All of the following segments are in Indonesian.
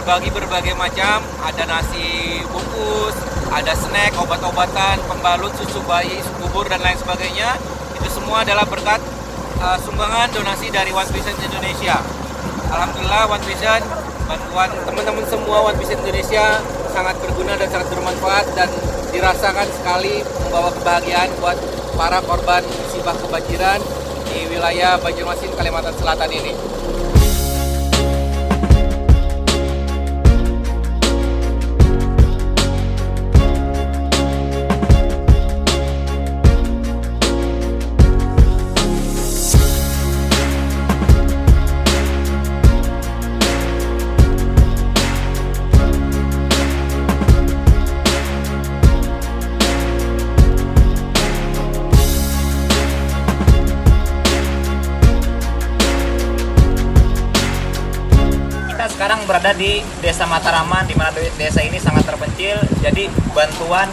berbagi berbagai macam, ada nasi bungkus, ada snack, obat-obatan, pembalut, susu bayi, bubur dan lain sebagainya. Itu semua adalah berkat sumbangan donasi dari One Vision Indonesia. Alhamdulillah One Vision, bantuan teman-teman semua One Vision Indonesia sangat berguna dan sangat bermanfaat dan dirasakan sekali membawa kebahagiaan buat para korban musibah kebanjiran di wilayah Banjarmasin, Kalimantan Selatan ini. Sekarang berada di Desa Mataraman, di mana desa ini sangat terpencil, jadi bantuan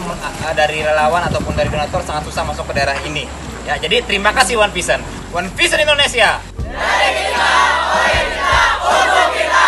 dari relawan ataupun dari donatur sangat susah masuk ke daerah ini. Ya, jadi terima kasih One Vision. One Vision Indonesia. Dari kita, oleh kita, untuk kita.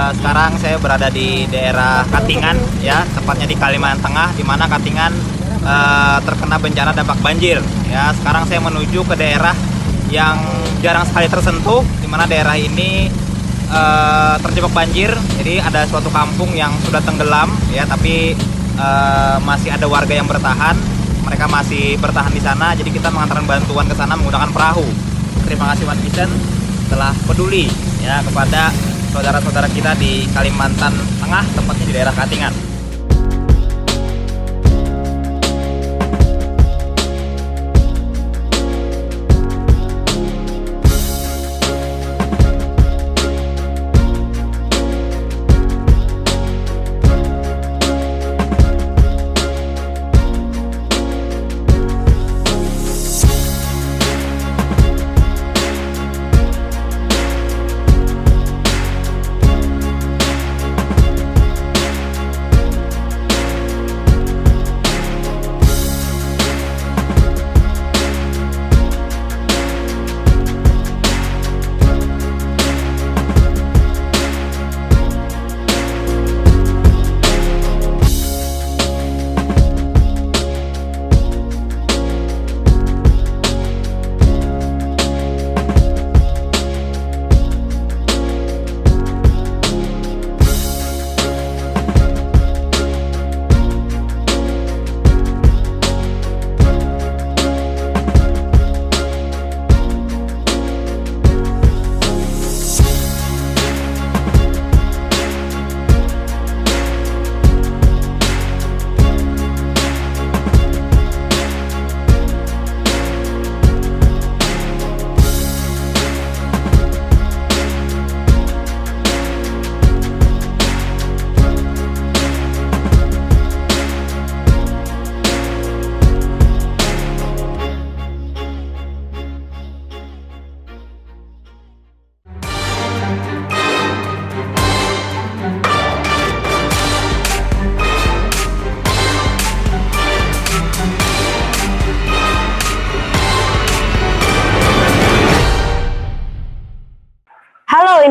Sekarang saya berada di daerah Katingan, ya, tepatnya di Kalimantan Tengah, di mana Katingan terkena bencana dampak banjir. Ya, sekarang saya menuju ke daerah yang jarang sekali tersentuh, di mana daerah ini terjebak banjir. Jadi ada suatu kampung yang sudah tenggelam, ya, tapi masih ada warga yang bertahan. Mereka masih bertahan di sana. Jadi kita mengantarkan bantuan ke sana menggunakan perahu. Terima kasih One Vision telah peduli, ya, kepada saudara-saudara kita di Kalimantan Tengah, tepatnya di daerah Katingan.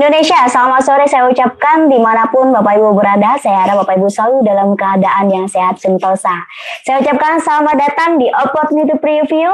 Indonesia, selamat sore saya ucapkan dimanapun Bapak Ibu berada. Saya harap Bapak Ibu selalu dalam keadaan yang sehat sentosa. Saya ucapkan selamat datang di Opportunity Preview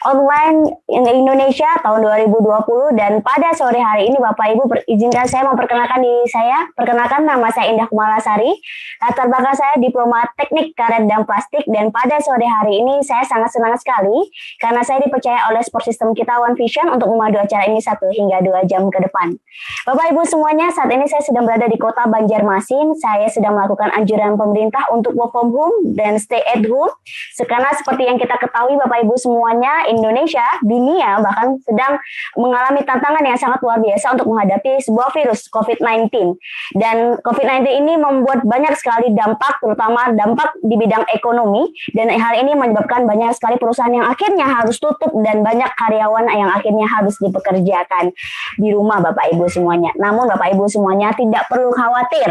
Online Indonesia tahun 2020 dan pada sore hari ini Bapak Ibu izinkan saya memperkenalkan diri saya. Perkenalkan, nama saya Indah Kumalasari. Latar belakang saya diploma teknik karet dan plastik dan pada sore hari ini saya sangat senang sekali karena saya dipercaya oleh Sport System kita One Vision untuk memandu acara ini 1 hingga 2 jam ke depan. Bapak Ibu semuanya, saat ini saya sedang berada di kota Banjarmasin. Saya sedang melakukan anjuran pemerintah untuk work from home dan stay at home. Karena seperti yang kita ketahui Bapak Ibu semuanya, Indonesia, dunia bahkan sedang mengalami tantangan yang sangat luar biasa untuk menghadapi sebuah virus COVID-19. Dan COVID-19 ini membuat banyak sekali dampak, terutama dampak di bidang ekonomi. Dan hal ini menyebabkan banyak sekali perusahaan yang akhirnya harus tutup dan banyak karyawan yang akhirnya harus dipekerjakan di rumah Bapak Ibu semuanya. Namun Bapak Ibu semuanya tidak perlu khawatir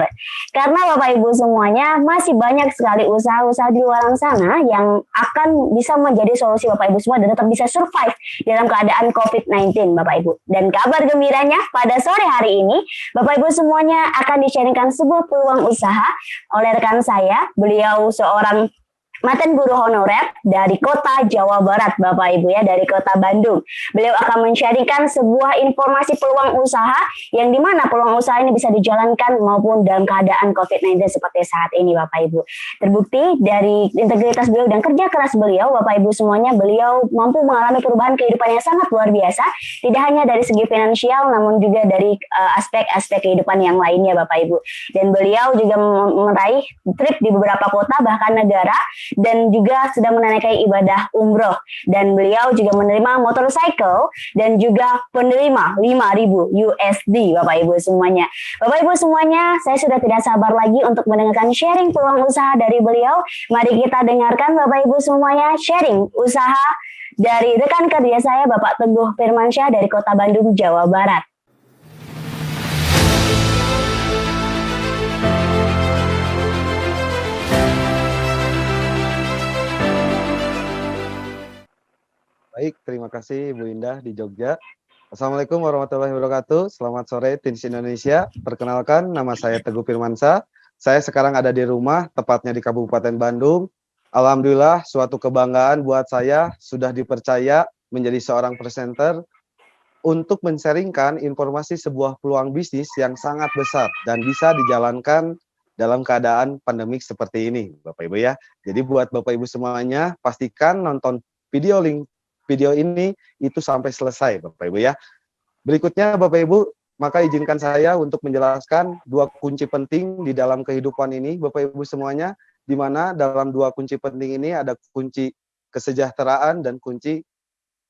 karena Bapak Ibu semuanya masih banyak sekali usaha-usaha di luar sana yang akan bisa menjadi solusi Bapak Ibu semua dan tetap bisa survive dalam keadaan COVID-19 Bapak Ibu. Dan kabar gembiranya pada sore hari ini Bapak Ibu semuanya akan di-sharingkan sebuah peluang usaha oleh rekan saya. Beliau seorang mantan guru honorer dari kota Jawa Barat Bapak Ibu ya, dari kota Bandung. Beliau akan men-sharingkan sebuah informasi peluang usaha yang dimana peluang usaha ini bisa dijalankan maupun dalam keadaan COVID-19 seperti saat ini Bapak Ibu. Terbukti dari integritas beliau dan kerja keras beliau Bapak Ibu semuanya, beliau mampu mengalami perubahan kehidupan yang sangat luar biasa, tidak hanya dari segi finansial namun juga dari aspek-aspek kehidupan yang lainnya Bapak Ibu. Dan beliau juga meraih trip di beberapa kota bahkan negara dan juga sedang menunaikan ibadah umroh, dan beliau juga menerima motorcycle dan juga penerima 5.000 USD Bapak Ibu semuanya. Bapak Ibu semuanya, saya sudah tidak sabar lagi untuk mendengarkan sharing peluang usaha dari beliau. Mari kita dengarkan Bapak Ibu semuanya sharing usaha dari rekan kerja saya Bapak Teguh Firmansyah dari Kota Bandung, Jawa Barat. Baik, terima kasih Bu Indah di Jogja. Assalamualaikum warahmatullahi wabarakatuh. Selamat sore Teens Indonesia. Perkenalkan, nama saya Teguh Firmansyah. Saya sekarang ada di rumah, tepatnya di Kabupaten Bandung. Alhamdulillah, suatu kebanggaan buat saya sudah dipercaya menjadi seorang presenter untuk men-sharingkan informasi sebuah peluang bisnis yang sangat besar dan bisa dijalankan dalam keadaan pandemik seperti ini, Bapak Ibu ya. Jadi buat Bapak Ibu semuanya, pastikan nonton video ini itu sampai selesai Bapak Ibu ya. Berikutnya Bapak Ibu, maka izinkan saya untuk menjelaskan 2 kunci penting di dalam kehidupan ini Bapak Ibu semuanya, di mana dalam 2 kunci penting ini ada kunci kesejahteraan dan kunci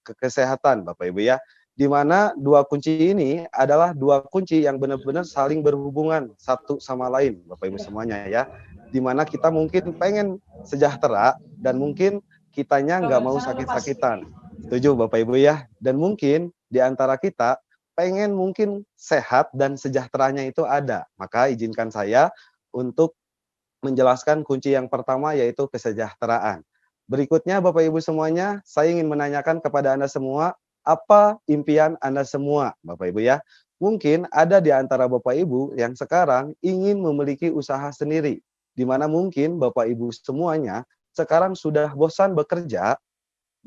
kesehatan Bapak Ibu ya. Di mana 2 kunci ini adalah 2 kunci yang benar-benar saling berhubungan satu sama lain Bapak Ibu semuanya ya. Di mana kita mungkin pengen sejahtera dan mungkin kitanya nggak mau sakit-sakitan. Setuju Bapak Ibu ya. Dan mungkin di antara kita pengen mungkin sehat dan sejahteranya itu ada. Maka izinkan saya untuk menjelaskan kunci yang pertama yaitu kesejahteraan. Berikutnya Bapak Ibu semuanya, saya ingin menanyakan kepada Anda semua, apa impian Anda semua Bapak Ibu ya. Mungkin ada di antara Bapak Ibu yang sekarang ingin memiliki usaha sendiri. Di mana mungkin Bapak Ibu semuanya sekarang sudah bosan bekerja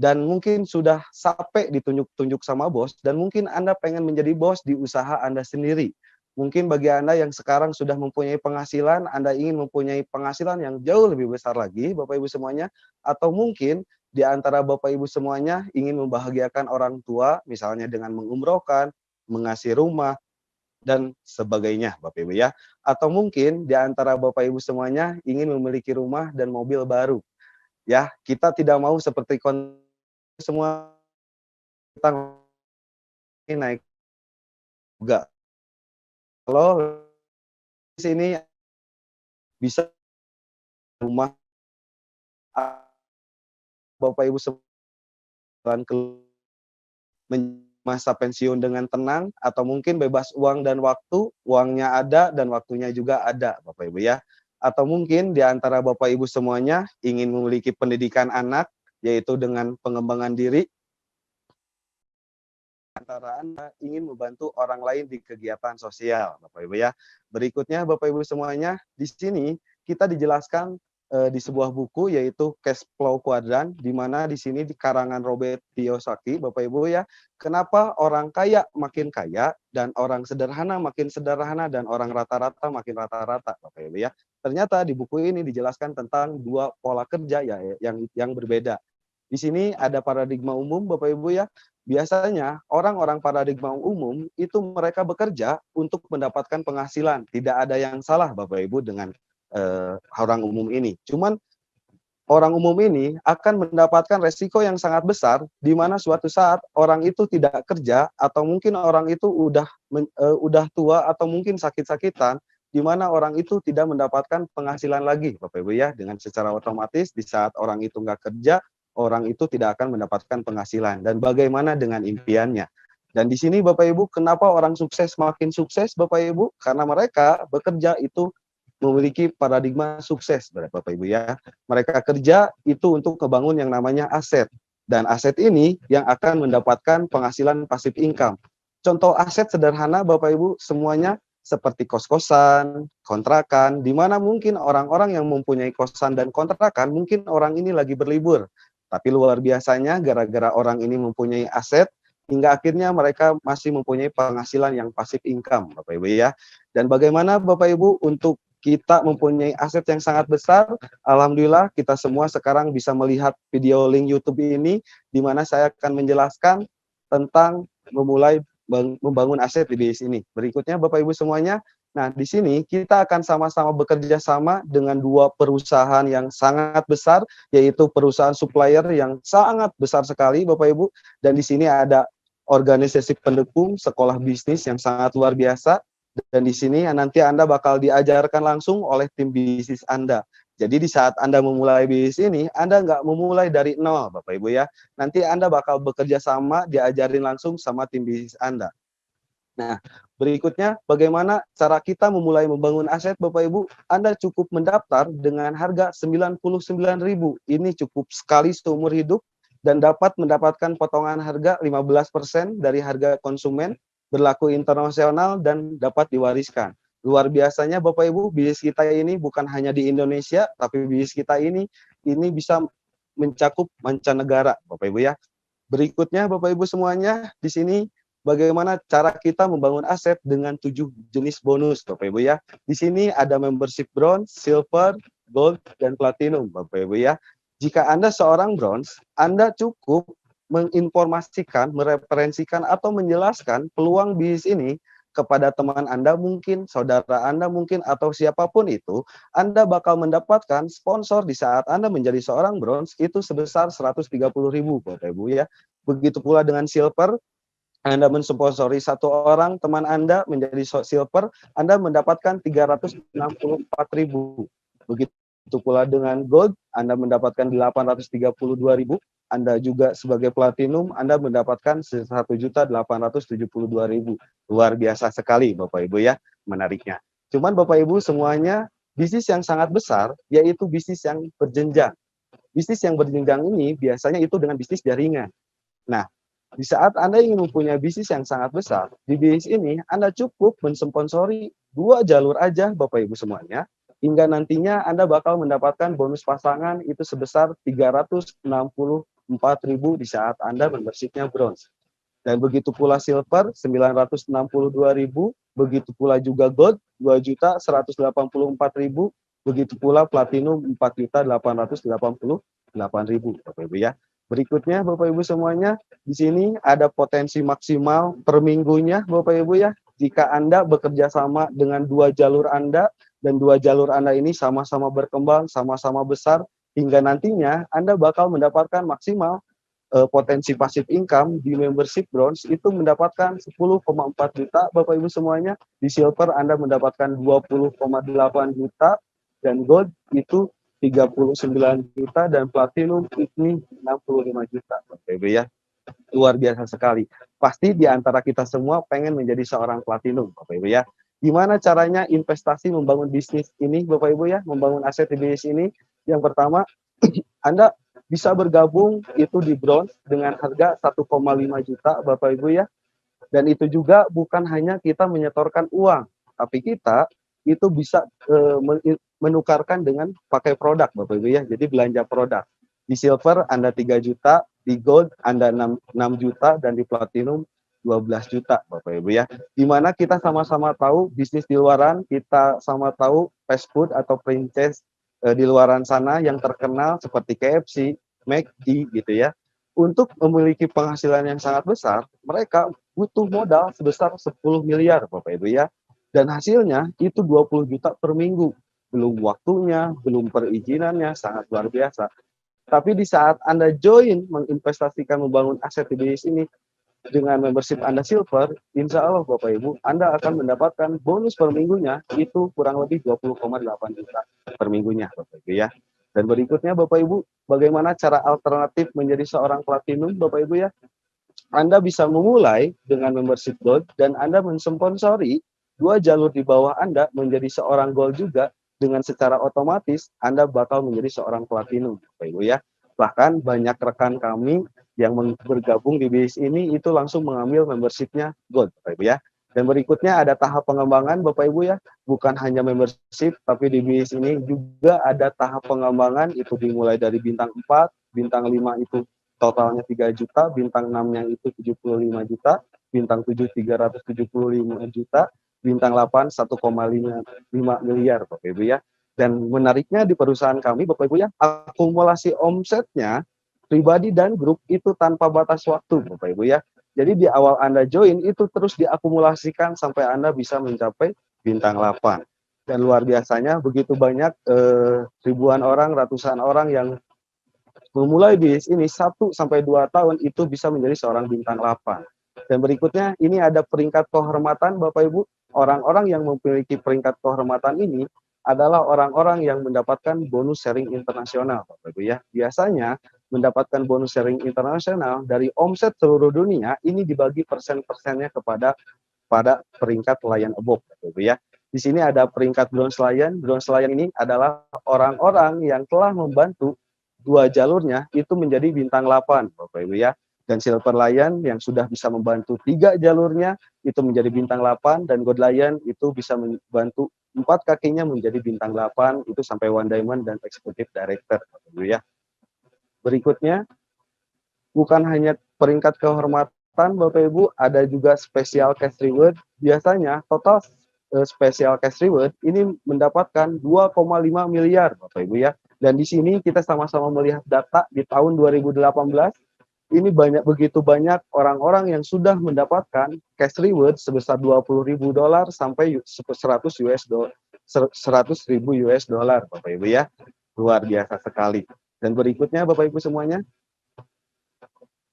dan mungkin sudah capek ditunjuk-tunjuk sama bos, dan mungkin Anda pengen menjadi bos di usaha Anda sendiri. Mungkin bagi Anda yang sekarang sudah mempunyai penghasilan, Anda ingin mempunyai penghasilan yang jauh lebih besar lagi, Bapak Ibu semuanya, atau mungkin di antara Bapak Ibu semuanya ingin membahagiakan orang tua, misalnya dengan mengumrohkan, mengasih rumah, dan sebagainya Bapak Ibu ya. Atau mungkin di antara Bapak Ibu semuanya ingin memiliki rumah dan mobil baru. Ya, kita tidak mau seperti semua kita naik juga. Kalau di sini bisa rumah Bapak Ibu sebulan ke masa pensiun dengan tenang, atau mungkin bebas uang dan waktu, uangnya ada dan waktunya juga ada Bapak Ibu ya. Atau mungkin di antara Bapak Ibu semuanya ingin memiliki pendidikan anak, yaitu dengan pengembangan diri. antara Anda ingin membantu orang lain di kegiatan sosial, Bapak Ibu ya. Berikutnya Bapak Ibu semuanya, di sini kita dijelaskan di sebuah buku yaitu Cash Flow Quadrant, di mana di sini di karangan Robert Kiyosaki, Bapak Ibu ya, kenapa orang kaya makin kaya dan orang sederhana makin sederhana dan orang rata-rata makin rata-rata, Bapak Ibu ya. Ternyata di buku ini dijelaskan tentang dua pola kerja ya yang berbeda. Di sini ada paradigma umum, Bapak Ibu ya. Biasanya orang-orang paradigma umum itu mereka bekerja untuk mendapatkan penghasilan. Tidak ada yang salah Bapak Ibu dengan orang umum ini. Cuman orang umum ini akan mendapatkan resiko yang sangat besar di mana suatu saat orang itu tidak kerja atau mungkin orang itu udah tua atau mungkin sakit-sakitan, di mana orang itu tidak mendapatkan penghasilan lagi Bapak Ibu ya. Dengan secara otomatis di saat orang itu nggak kerja, orang itu tidak akan mendapatkan penghasilan. Dan bagaimana dengan impiannya? Dan di sini Bapak Ibu, kenapa orang sukses makin sukses Bapak Ibu? Karena mereka bekerja itu memiliki paradigma sukses Bapak Ibu ya. Mereka kerja itu untuk kebangun yang namanya aset. Dan aset ini yang akan mendapatkan penghasilan pasif income. Contoh aset sederhana Bapak Ibu semuanya seperti kos-kosan, kontrakan, di mana mungkin orang-orang yang mempunyai kosan dan kontrakan, mungkin orang ini lagi berlibur. Tapi luar biasanya gara-gara orang ini mempunyai aset, hingga akhirnya mereka masih mempunyai penghasilan yang pasif income Bapak Ibu ya. Dan bagaimana Bapak Ibu untuk kita mempunyai aset yang sangat besar? Alhamdulillah kita semua sekarang bisa melihat video link YouTube ini, di mana saya akan menjelaskan tentang memulai membangun aset di bisnis ini. Berikutnya Bapak Ibu semuanya, nah di sini kita akan sama-sama bekerja sama dengan dua perusahaan yang sangat besar, yaitu perusahaan supplier yang sangat besar sekali Bapak Ibu, dan di sini ada organisasi pendukung sekolah bisnis yang sangat luar biasa. Dan di sini nanti Anda bakal diajarkan langsung oleh tim bisnis Anda. Jadi di saat Anda memulai bisnis ini, Anda nggak memulai dari nol, Bapak Ibu ya. Nanti Anda bakal bekerja sama, diajarin langsung sama tim bisnis Anda. Nah, berikutnya bagaimana cara kita memulai membangun aset, Bapak Ibu? Anda cukup mendaftar dengan harga 99.000. Ini cukup sekali seumur hidup dan dapat mendapatkan potongan harga 15% dari harga konsumen, berlaku internasional dan dapat diwariskan. Luar biasanya Bapak Ibu, bisnis kita ini bukan hanya di Indonesia, tapi bisnis kita ini bisa mencakup mancanegara Bapak Ibu ya. Berikutnya Bapak Ibu semuanya, di sini bagaimana cara kita membangun aset dengan 7 jenis bonus Bapak Ibu ya. Di sini ada membership bronze, silver, gold, dan platinum Bapak Ibu ya. Jika Anda seorang bronze, Anda cukup menginformasikan, mereferensikan atau menjelaskan peluang bisnis ini kepada teman Anda mungkin, saudara Anda mungkin, atau siapapun itu, Anda bakal mendapatkan sponsor di saat Anda menjadi seorang bronze itu sebesar 130.000 Bapak Ibu ya. Begitu pula dengan silver, Anda mensponsori satu orang teman Anda menjadi silver, Anda mendapatkan 364.000. Begitu pula dengan gold, Anda mendapatkan 832.000. Anda juga sebagai platinum, Anda mendapatkan 1.872.000. Luar biasa sekali Bapak Ibu ya, menariknya. Cuman Bapak Ibu semuanya, bisnis yang sangat besar, yaitu bisnis yang berjenjang. Bisnis yang berjenjang ini biasanya itu dengan bisnis jaringan. Nah, di saat Anda ingin mempunyai bisnis yang sangat besar, di bisnis ini Anda cukup mensponsori 2 jalur aja Bapak Ibu semuanya, hingga nantinya Anda bakal mendapatkan bonus pasangan itu sebesar 364.000 di saat Anda membershipnya bronze. Dan begitu pula silver 962.000, begitu pula juga gold 2.184.000, begitu pula platinum 4.888.000 Bapak Ibu ya. Berikutnya Bapak Ibu semuanya, di sini ada potensi maksimal per minggunya Bapak Ibu ya. Jika Anda bekerja sama dengan 2 jalur Anda, dan 2 jalur Anda ini sama-sama berkembang, sama-sama besar, hingga nantinya Anda bakal mendapatkan maksimal potensi pasif income di membership bronze itu mendapatkan 10,4 juta Bapak Ibu semuanya. Di silver Anda mendapatkan 20,8 juta, dan gold itu 39 juta, dan platinum ini 65 juta Bapak Ibu ya. Luar biasa sekali. Pasti di antara kita semua pengen menjadi seorang platinum Bapak Ibu ya. Gimana caranya investasi membangun bisnis ini Bapak Ibu ya, membangun aset di bisnis ini? Yang pertama, Anda bisa bergabung itu di bronze dengan harga 1,5 juta Bapak Ibu ya. Dan itu juga bukan hanya kita menyetorkan uang, tapi kita itu bisa menukarkan dengan pakai produk Bapak Ibu ya. Jadi belanja produk. Di silver Anda 3 juta, di gold Anda 6 juta, dan di platinum 12 juta Bapak Ibu ya. Dimana kita sama-sama tahu bisnis di luaran, kita sama tahu fast food atau franchise di luaran sana yang terkenal seperti KFC, McD gitu ya. Untuk memiliki penghasilan yang sangat besar, mereka butuh modal sebesar 10 miliar Bapak Ibu ya. Dan hasilnya itu 20 juta per minggu. Belum waktunya, belum perizinannya, sangat luar biasa. Tapi di saat Anda join menginvestasikan membangun aset di bisnis ini dengan membership Anda silver, insya Allah Bapak Ibu, Anda akan mendapatkan bonus per minggunya itu kurang lebih 20,8 juta per minggunya Bapak Ibu ya. Dan berikutnya Bapak Ibu, bagaimana cara alternatif menjadi seorang platinum Bapak Ibu ya? Anda bisa memulai dengan membership gold dan Anda mensponsori 2 jalur di bawah Anda menjadi seorang gold juga, dengan secara otomatis Anda bakal menjadi seorang platinum Bapak Ibu ya. Bahkan banyak rekan kami yang bergabung di bisnis ini itu langsung mengambil membershipnya gold Bapak Ibu ya. Dan berikutnya ada tahap pengembangan Bapak Ibu ya, bukan hanya membership, tapi di bisnis ini juga ada tahap pengembangan, itu dimulai dari bintang 4, bintang 5 itu totalnya 3 juta, bintang 6-nya itu 75 juta, bintang 7 375 juta, bintang 8 1,5 miliar Bapak Ibu ya. Dan menariknya di perusahaan kami Bapak Ibu ya, akumulasi omsetnya pribadi dan grup itu tanpa batas waktu Bapak Ibu ya. Jadi di awal Anda join itu terus diakumulasikan sampai Anda bisa mencapai bintang 8. Dan luar biasanya begitu banyak ribuan orang, ratusan orang yang memulai bisnis ini 1 sampai 2 tahun itu bisa menjadi seorang bintang 8. Dan berikutnya ini ada peringkat kehormatan Bapak Ibu. Orang-orang yang memiliki peringkat kehormatan ini adalah orang-orang yang mendapatkan bonus sharing internasional Bapak Ibu ya. Biasanya mendapatkan bonus sharing internasional dari omset seluruh dunia ini dibagi persen-persennya kepada peringkat Lion Above Bapak Ibu ya. Di sini ada peringkat Bronze Lion. Bronze Lion ini adalah orang-orang yang telah membantu 2 jalurnya itu menjadi bintang 8 Bapak Ibu ya. Dan Silver Lion yang sudah bisa membantu 3 jalurnya itu menjadi bintang 8, dan Gold Lion itu bisa membantu 4 kakinya menjadi bintang 8 itu sampai One Diamond dan Executive Director Bapak Ibu ya. Berikutnya, bukan hanya peringkat kehormatan Bapak Ibu, ada juga special cash reward. Biasanya total special cash reward ini mendapatkan 2,5 miliar Bapak Ibu ya. Dan di sini kita sama-sama melihat data di tahun 2018, ini begitu banyak orang-orang yang sudah mendapatkan cash reward sebesar $20.000 sampai 100.000 US dollar Bapak Ibu ya. Luar biasa sekali. Dan berikutnya Bapak Ibu semuanya.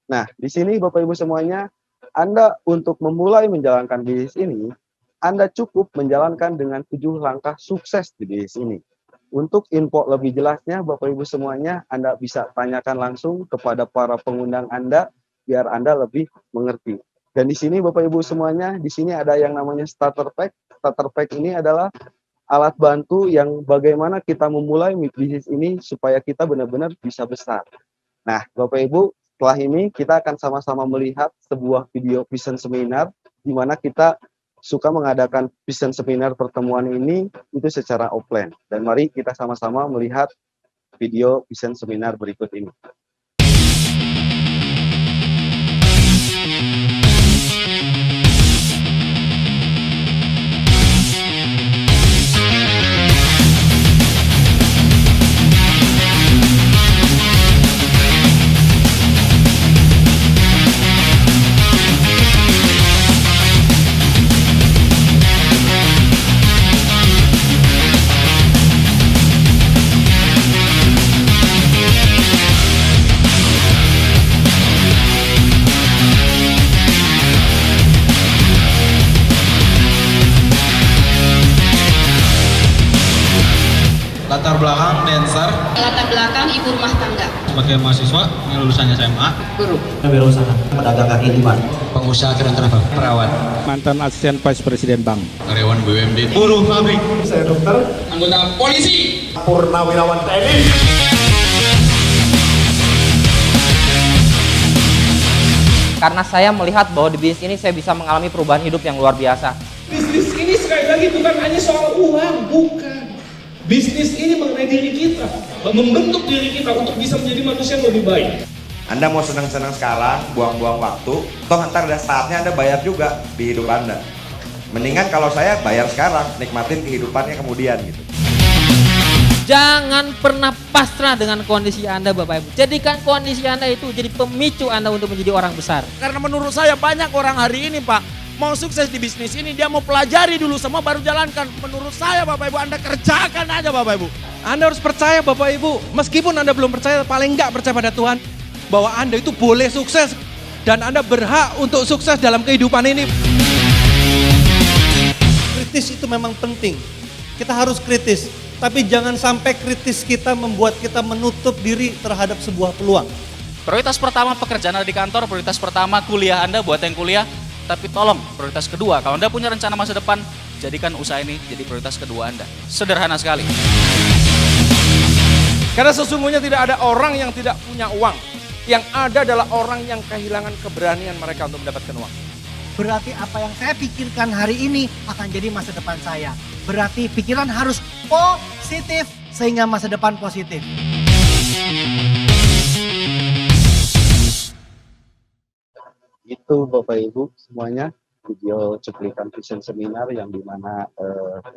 Nah, di sini Bapak Ibu semuanya, Anda untuk memulai menjalankan bisnis ini, Anda cukup menjalankan dengan 7 langkah sukses di bisnis ini. Untuk info lebih jelasnya Bapak Ibu semuanya, Anda bisa tanyakan langsung kepada para pengundang Anda biar Anda lebih mengerti. Dan di sini Bapak Ibu semuanya, di sini ada yang namanya starter pack. Starter pack ini adalah alat bantu yang bagaimana kita memulai bisnis ini supaya kita benar-benar bisa besar. Nah, Bapak Ibu, setelah ini kita akan sama-sama melihat sebuah video vision seminar di mana kita suka mengadakan vision seminar pertemuan ini itu secara offline. Dan mari kita sama-sama melihat video vision seminar berikut ini. Latar belakang dancer, latar belakang ibu rumah tangga, sebagai mahasiswa yang lulusannya SMA, guru, Wirausaha, pedagang kaki lima, pengusaha dan travel, perawat, mantan asisten vice presiden bank, karyawan BUMD, buruh pabrik, saya dokter, anggota polisi, Purnawirawan TNI. Karena saya melihat bahwa di bisnis ini saya bisa mengalami perubahan hidup yang luar biasa. Bisnis ini sekali lagi bukan hanya soal uang, bukan. Bisnis ini mengenai diri kita, membentuk diri kita untuk bisa menjadi manusia yang lebih baik. Anda mau senang-senang sekarang, buang-buang waktu, toh ntar ada saatnya Anda bayar juga di hidup Anda. Mendingan kalau saya bayar sekarang, nikmatin kehidupannya kemudian gitu. Jangan pernah pasrah dengan kondisi Anda Bapak Ibu. Jadikan kondisi Anda itu jadi pemicu Anda untuk menjadi orang besar. Karena menurut saya banyak orang hari ini Pak, mau sukses di bisnis ini dia mau pelajari dulu semua baru jalankan. Menurut saya Bapak Ibu Anda kerjakan aja Bapak Ibu. Anda harus percaya Bapak Ibu, meskipun Anda belum percaya, paling enggak percaya pada Tuhan. Bahwa Anda itu boleh sukses dan Anda berhak untuk sukses dalam kehidupan ini. Kritis itu memang penting, kita harus kritis. Tapi jangan sampai kritis kita membuat kita menutup diri terhadap sebuah peluang. Prioritas pertama pekerjaan Anda di kantor, prioritas pertama kuliah Anda buat yang kuliah. Tapi tolong prioritas kedua, kalau Anda punya rencana masa depan, jadikan usaha ini jadi prioritas kedua Anda. Sederhana sekali. Karena sesungguhnya tidak ada orang yang tidak punya uang. Yang ada adalah orang yang kehilangan keberanian mereka untuk mendapatkan uang. Berarti apa yang saya pikirkan hari ini akan jadi masa depan saya. Berarti pikiran harus positif sehingga masa depan positif. Itu Bapak Ibu semuanya video cuplikan vision seminar yang dimana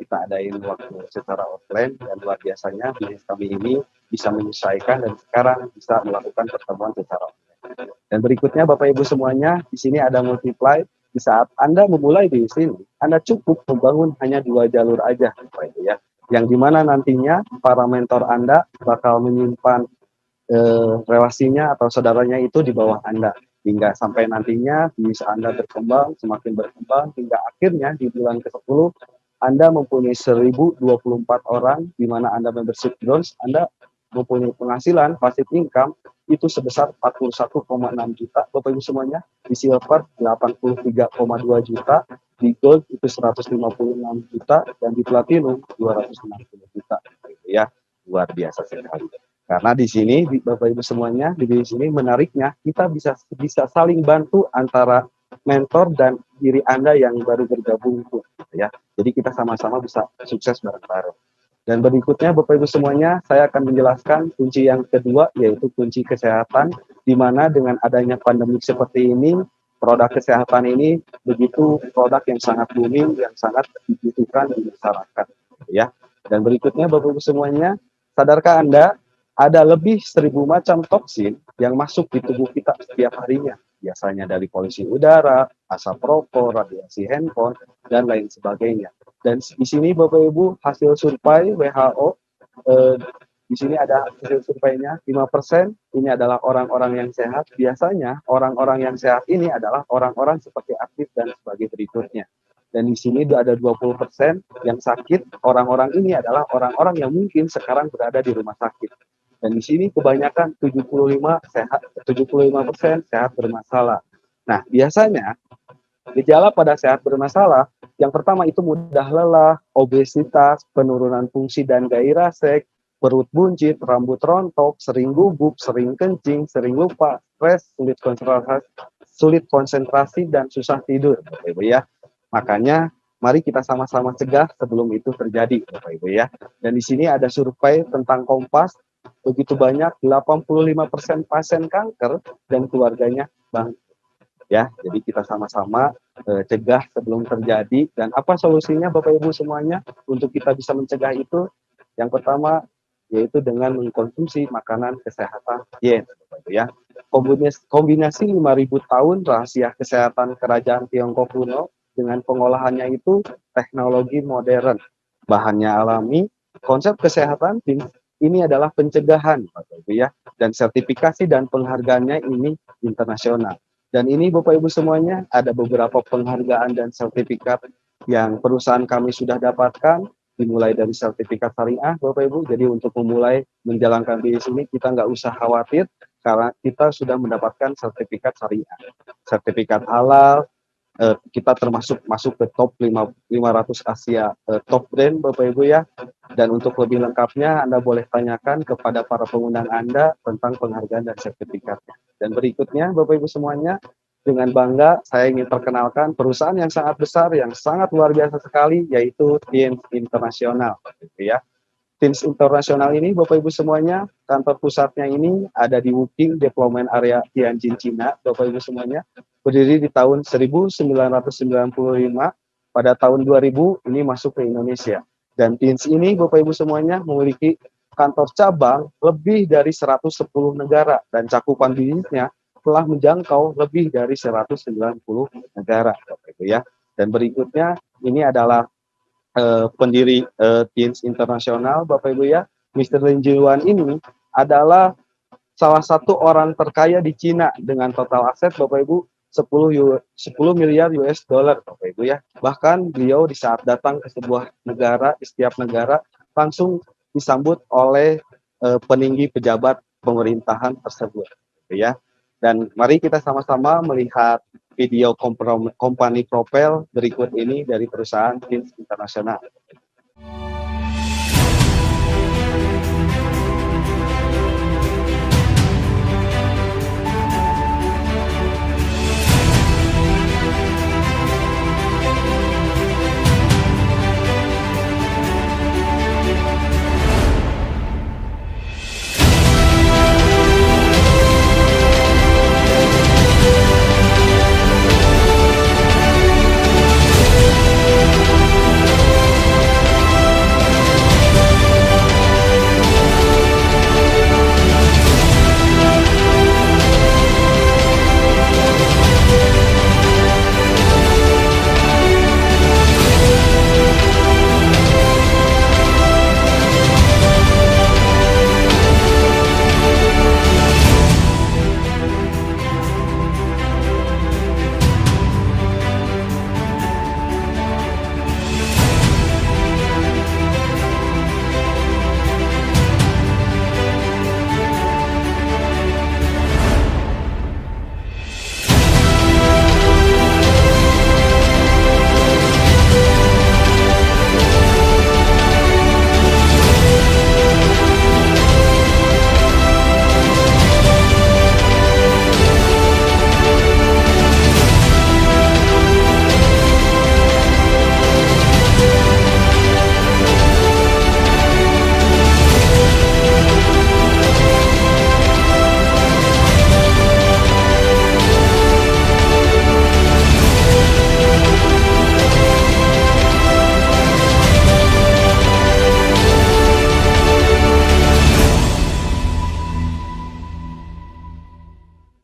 kita adain waktu secara offline, dan luar biasanya bisnis kami ini bisa menyesuaikan dan sekarang bisa melakukan pertemuan secara online. Dan berikutnya Bapak Ibu semuanya, di sini ada multiply. Di saat Anda memulai di sini, Anda cukup membangun hanya 2 jalur aja Bapak Ibu ya, yang dimana nantinya para mentor Anda bakal menyimpan relasinya atau saudaranya itu di bawah Anda. Hingga sampai nantinya bisa Anda berkembang, semakin berkembang, hingga akhirnya di bulan ke-10 Anda mempunyai 1024 orang, di mana Anda membership bronze, Anda mempunyai penghasilan passive income itu sebesar 41,6 juta, Bapak Ibu semuanya, di silver 83,2 juta, di gold itu 156 juta, dan di platinum 260 juta, ya, luar biasa sekali. Karena di sini Bapak Ibu semuanya, di sini menariknya kita bisa saling bantu antara mentor dan diri Anda yang baru bergabung gitu ya. Jadi kita sama-sama bisa sukses bareng-bareng. Dan berikutnya Bapak Ibu semuanya, saya akan menjelaskan kunci yang kedua, yaitu kunci kesehatan, di mana dengan adanya pandemi seperti ini, produk kesehatan ini begitu produk yang sangat booming, yang sangat dibutuhkan di masyarakat ya. Dan berikutnya Bapak Ibu semuanya, sadarkah Anda ada lebih 1000 macam toksin yang masuk di tubuh kita setiap harinya. Biasanya dari polusi udara, asap rokok, radiasi handphone, dan lain sebagainya. Dan di sini Bapak Ibu hasil survei WHO, di sini ada hasil surveinya 5%, ini adalah orang-orang yang sehat. Biasanya orang-orang yang sehat ini adalah orang-orang seperti aktif dan sebagai berikutnya. Dan di sini ada 20% yang sakit. Orang-orang ini adalah orang-orang yang mungkin sekarang berada di rumah sakit. Dan di sini kebanyakan 75% sehat bermasalah. Nah, biasanya gejala pada sehat bermasalah, yang pertama itu mudah lelah, obesitas, penurunan fungsi dan gairah seks, perut buncit, rambut rontok, sering gugup, sering kencing, sering lupa, stres, sulit konsentrasi dan susah tidur, Bapak Ibu ya. Makanya mari kita sama-sama cegah sebelum itu terjadi, Bapak Ibu ya. Dan di sini ada survei tentang Kompas, begitu banyak 85% pasien kanker dan keluarganya bangkrut. Ya, jadi kita sama-sama cegah sebelum terjadi. Dan apa solusinya Bapak Ibu semuanya untuk kita bisa mencegah itu? Yang pertama yaitu dengan mengkonsumsi makanan kesehatan diet, Bapak Ibu ya. Kombinasi 5.000 tahun rahasia kesehatan kerajaan Tiongkok kuno dengan pengolahannya itu teknologi modern, bahannya alami, konsep kesehatan ini adalah pencegahan, Bapak Ibu ya, dan sertifikasi dan penghargaannya ini internasional. Dan ini Bapak Ibu semuanya ada beberapa penghargaan dan sertifikat yang perusahaan kami sudah dapatkan, dimulai dari sertifikat syariah, Bapak Ibu. Jadi untuk memulai menjalankan bisnis ini kita nggak usah khawatir karena kita sudah mendapatkan sertifikat syariah, sertifikat halal. Kita masuk ke top 500 Asia top brand, Bapak Ibu ya. Dan untuk lebih lengkapnya Anda boleh tanyakan kepada para pengundang Anda tentang penghargaan dan sertifikatnya. Dan berikutnya Bapak Ibu semuanya, dengan bangga saya ingin perkenalkan perusahaan yang sangat besar, yang sangat luar biasa sekali, yaitu Teams Internasional, gitu ya. Teams Internasional ini, Bapak Ibu semuanya, kantor pusatnya ini ada di Wuking Development Area Tianjin, Cina, Bapak Ibu semuanya, berdiri di tahun 1995, pada tahun 2000 ini masuk ke Indonesia. Dan Teams ini, Bapak Ibu semuanya, memiliki kantor cabang lebih dari 110 negara, dan cakupan bisnisnya telah menjangkau lebih dari 190 negara, Bapak Ibu ya. Dan berikutnya, ini adalah pendiri Teams Internasional, Bapak Ibu ya. Mr. Lin Jiluan ini adalah salah satu orang terkaya di Cina dengan total aset, Bapak Ibu, 10 miliar US dollar, Bapak Ibu ya. Bahkan beliau di saat datang ke sebuah negara, di setiap negara, langsung disambut oleh peninggi pejabat pemerintahan tersebut, gitu ya. Dan mari kita sama-sama melihat video company profile berikut ini dari perusahaan Teams Internasional.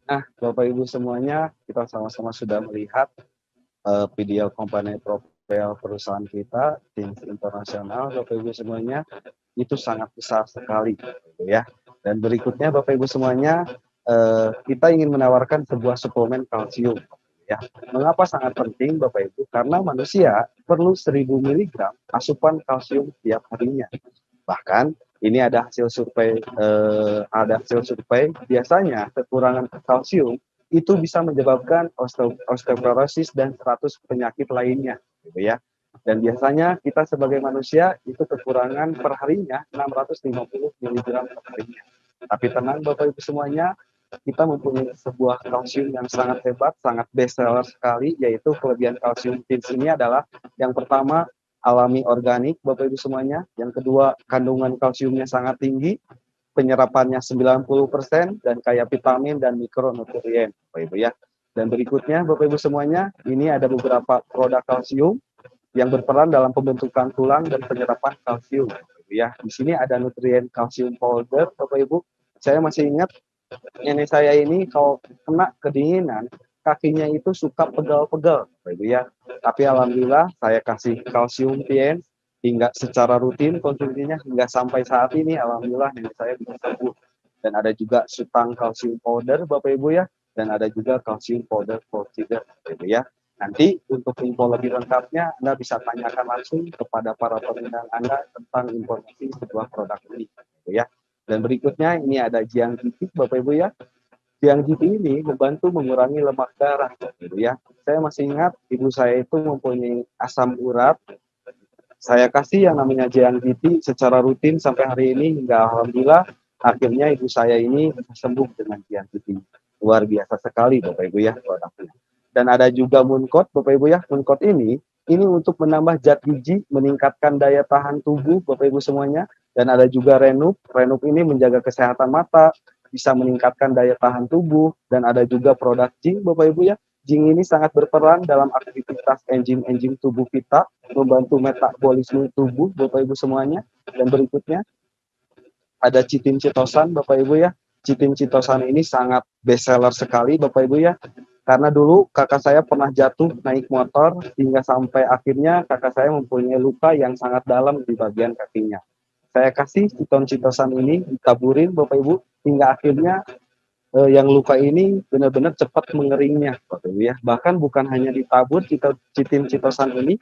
Nah, Bapak Ibu semuanya, kita sama-sama sudah melihat video company profile perusahaan kita, Teams Internasional, Bapak Ibu semuanya, itu sangat besar sekali, gitu ya. Dan berikutnya, Bapak Ibu semuanya, kita ingin menawarkan sebuah suplemen kalsium, ya. Mengapa sangat penting, Bapak Ibu? Karena manusia perlu 1000 mg asupan kalsium tiap harinya. Bahkan ini ada hasil survei, biasanya kekurangan kalsium itu bisa menyebabkan osteoporosis dan 100 penyakit lainnya, gitu ya. Dan biasanya kita sebagai manusia itu kekurangan perharinya 650 mg per harinya. Tapi tenang Bapak Ibu semuanya, kita mempunyai sebuah kalsium yang sangat hebat, sangat best seller sekali, yaitu kelebihan kalsium Teams ini adalah yang pertama, alami organik Bapak Ibu semuanya. Yang kedua, kandungan kalsiumnya sangat tinggi, penyerapannya 90% dan kaya vitamin dan mikronutrien Bapak Ibu ya. Dan berikutnya Bapak Ibu semuanya, ini ada beberapa produk kalsium yang berperan dalam pembentukan tulang dan penyerapan kalsium Bapak Ibu ya. Di sini ada nutrien kalsium powder Bapak Ibu. Saya masih ingat nenek saya ini kalau kena kedinginan kakinya itu suka pegal-pegal, Bapak Ibu ya. Tapi alhamdulillah saya kasih kalsium PN hingga secara rutin konsumsinya hingga sampai saat ini alhamdulillah nenek saya bisa sembuh. Dan ada juga sutang kalsium powder Bapak Ibu ya, dan ada juga kalsium powder for tiger Bapak Ibu ya. Nanti untuk info lebih lengkapnya Anda bisa tanyakan langsung kepada para peminat Anda tentang informasi sebuah produk ini Bapak Ibu ya. Dan berikutnya ini ada Jiang Gitik Bapak Ibu ya. Jiang GT ini membantu mengurangi lemak darah, gitu ya. Saya masih ingat ibu saya itu mempunyai asam urat. Saya kasih yang namanya Jiang GT secara rutin sampai hari ini hingga alhamdulillah akhirnya ibu saya ini sembuh dengan Jiang GT. luar biasa sekali Bapak Ibu ya produknya. Dan ada juga Mooncode Bapak Ibu ya. Mooncode ini untuk menambah zat gizi, meningkatkan daya tahan tubuh Bapak Ibu semuanya. Dan ada juga Renup. Renup ini menjaga kesehatan mata, bisa meningkatkan daya tahan tubuh. Dan ada juga produk Zinc Bapak Ibu ya. Zinc ini sangat berperan dalam aktivitas enzim-enzim tubuh kita, membantu metabolisme tubuh Bapak Ibu semuanya. Dan berikutnya ada Chitin Chitosan Bapak Ibu ya. Chitin Chitosan ini sangat best seller sekali Bapak Ibu ya. Karena dulu kakak saya pernah jatuh naik motor hingga sampai akhirnya kakak saya mempunyai luka yang sangat dalam di bagian kakinya. Saya kasih Chitin Chitosan ini ditaburin Bapak Ibu hingga akhirnya yang luka ini benar-benar cepat mengeringnya Bapak Ibu ya. Bahkan bukan hanya ditabur Chitin Chitosan ini,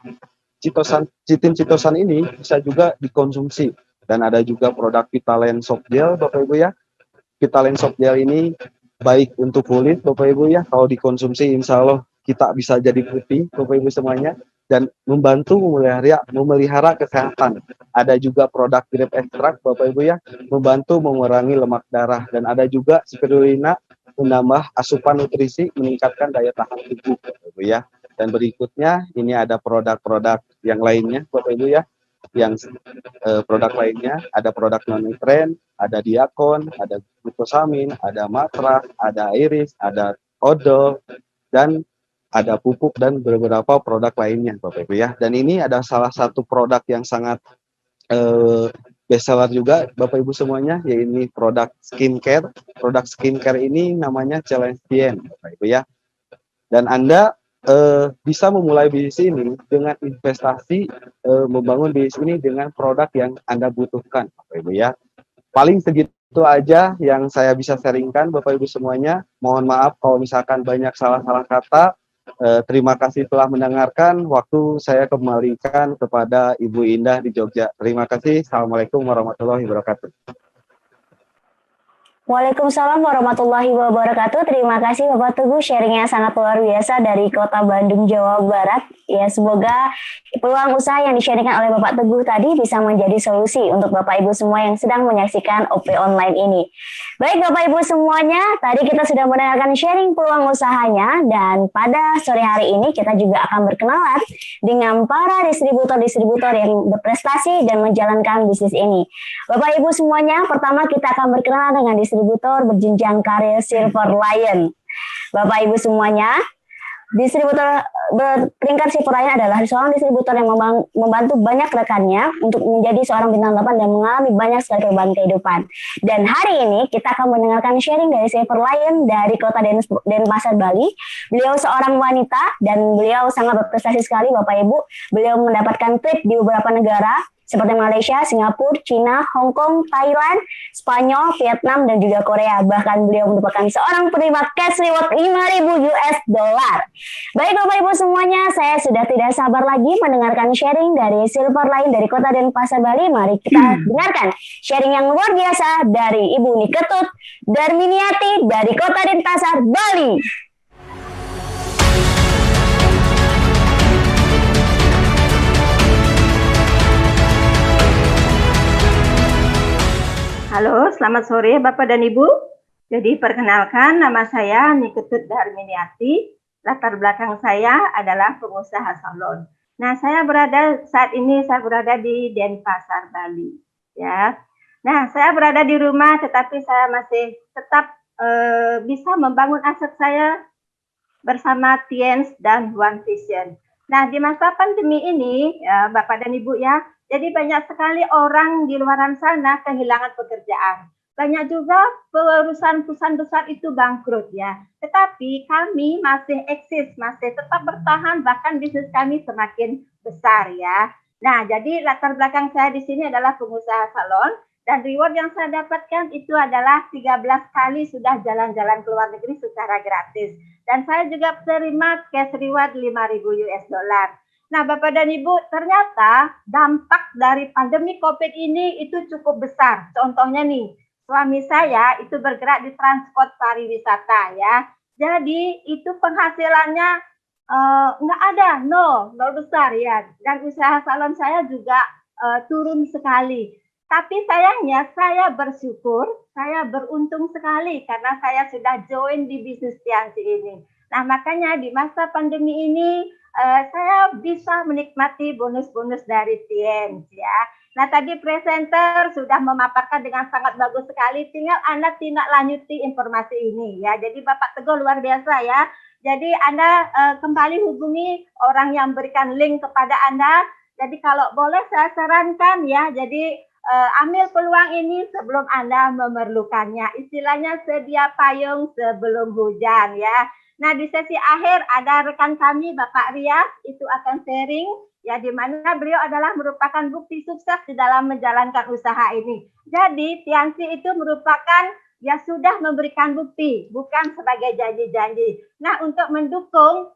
Chitin Chitosan ini bisa juga dikonsumsi. Dan ada juga produk Vitalen Soft Gel Bapak Ibu ya. Vitalen Soft Gel ini baik untuk kulit Bapak Ibu ya, kalau dikonsumsi insya Allah kita bisa jadi putih Bapak Ibu semuanya, dan membantu memelihara kesehatan. Ada juga produk grape extract Bapak Ibu ya, membantu mengurangi lemak darah. Dan ada juga spirulina, menambah asupan nutrisi, meningkatkan daya tahan tubuh Bapak Ibu ya. Dan berikutnya ini ada produk-produk yang lainnya Bapak Ibu ya. Yang produk lainnya ada produk non-nutren, ada Diakon, ada glukosamin, ada Matra, ada Iris, ada Odol, dan ada pupuk dan beberapa produk lainnya Bapak Ibu ya. Dan ini ada salah satu produk yang sangat best seller juga Bapak Ibu semuanya, yaitu produk skincare. Produk skincare ini namanya Celestien Bapak Ibu ya. Dan Anda bisa memulai bisnis ini dengan investasi, membangun bisnis ini dengan produk yang Anda butuhkan Bapak Ibu ya. Paling segitu aja yang saya bisa sharingkan Bapak Ibu semuanya. Mohon maaf kalau misalkan banyak salah-salah kata. Terima kasih telah mendengarkan. Waktu saya kembalikan kepada Ibu Indah di Jogja. Terima kasih. Assalamualaikum warahmatullahi wabarakatuh. Waalaikumsalam warahmatullahi wabarakatuh. Terima kasih Bapak Teguh, sharingnya sangat luar biasa dari Kota Bandung, Jawa Barat. Ya, semoga peluang usaha yang di-sharingkan oleh Bapak Teguh tadi bisa menjadi solusi untuk Bapak Ibu semua yang sedang menyaksikan OP Online ini. Baik Bapak Ibu semuanya, tadi kita sudah mendengarkan sharing peluang usahanya, dan pada sore hari ini kita juga akan berkenalan dengan para distributor-distributor yang berprestasi dan menjalankan bisnis ini. Bapak Ibu semuanya, pertama kita akan berkenalan dengan distributor berjenjang karir Silver Lion. Bapak Ibu semuanya, distributor berperingkat Silver Lion adalah seorang distributor yang membantu banyak rekannya untuk menjadi seorang bintang 8 dan mengalami banyak sekali perubahan kehidupan. Dan hari ini kita akan mendengarkan sharing dari Silver Lion dari Kota Denpasar, Bali. Beliau seorang wanita dan beliau sangat berprestasi sekali Bapak Ibu. Beliau mendapatkan trip di beberapa negara seperti Malaysia, Singapura, Cina, Hong Kong, Thailand, Spanyol, Vietnam, dan juga Korea. Bahkan beliau merupakan seorang penerima cash reward 5.000 US dollar. Baik Bapak Ibu semuanya, saya sudah tidak sabar lagi mendengarkan sharing dari Silver Lion dari Kota Denpasar, Bali. Mari kita dengarkan sharing yang luar biasa dari Ibu Niketut Darminiati dari Kota Denpasar, Bali. Halo, selamat sore Bapak dan Ibu. Jadi perkenalkan, nama saya Niketut Darminiati. Latar belakang saya adalah pengusaha salon. Nah, saat ini saya berada di Denpasar, Bali. Ya. Nah, saya berada di rumah, tetapi saya masih tetap bisa membangun aset saya bersama Tiens dan One Vision. Nah, di masa pandemi ini, ya, Bapak dan Ibu ya, jadi banyak sekali orang di luar sana kehilangan pekerjaan. Banyak juga perusahaan-perusahaan besar itu bangkrut ya. Tetapi kami masih eksis, masih tetap bertahan, bahkan bisnis kami semakin besar ya. Nah, jadi latar belakang saya di sini adalah pengusaha salon, dan reward yang saya dapatkan itu adalah 13 kali sudah jalan-jalan ke luar negeri secara gratis. Dan saya juga terima cash reward 5.000 US dollar. Nah, Bapak dan Ibu, ternyata dampak dari pandemi COVID ini itu cukup besar. Contohnya nih, suami saya itu bergerak di transport pariwisata ya. Jadi itu penghasilannya nggak ada, nol besar ya. Dan usaha salon saya juga turun sekali. Tapi sayangnya saya bersyukur, saya beruntung sekali karena saya sudah join di bisnis Tiansi ini. Nah, makanya di masa pandemi ini saya bisa menikmati bonus-bonus dari Tiansi ya. Nah, tadi presenter sudah memaparkan dengan sangat bagus sekali. Tinggal Anda tindak lanjuti informasi ini ya. Jadi Bapak Teguh luar biasa ya. Jadi Anda kembali hubungi orang yang berikan link kepada Anda. Jadi kalau boleh saya sarankan ya. Jadi ambil peluang ini sebelum Anda memerlukannya. Istilahnya sedia payung sebelum hujan ya. Nah, di sesi akhir ada rekan kami Bapak Riyad itu akan sharing ya, di mana beliau adalah merupakan bukti sukses di dalam menjalankan usaha ini. Jadi Tiansi itu merupakan ya sudah memberikan bukti, bukan sebagai janji-janji. Nah, untuk mendukung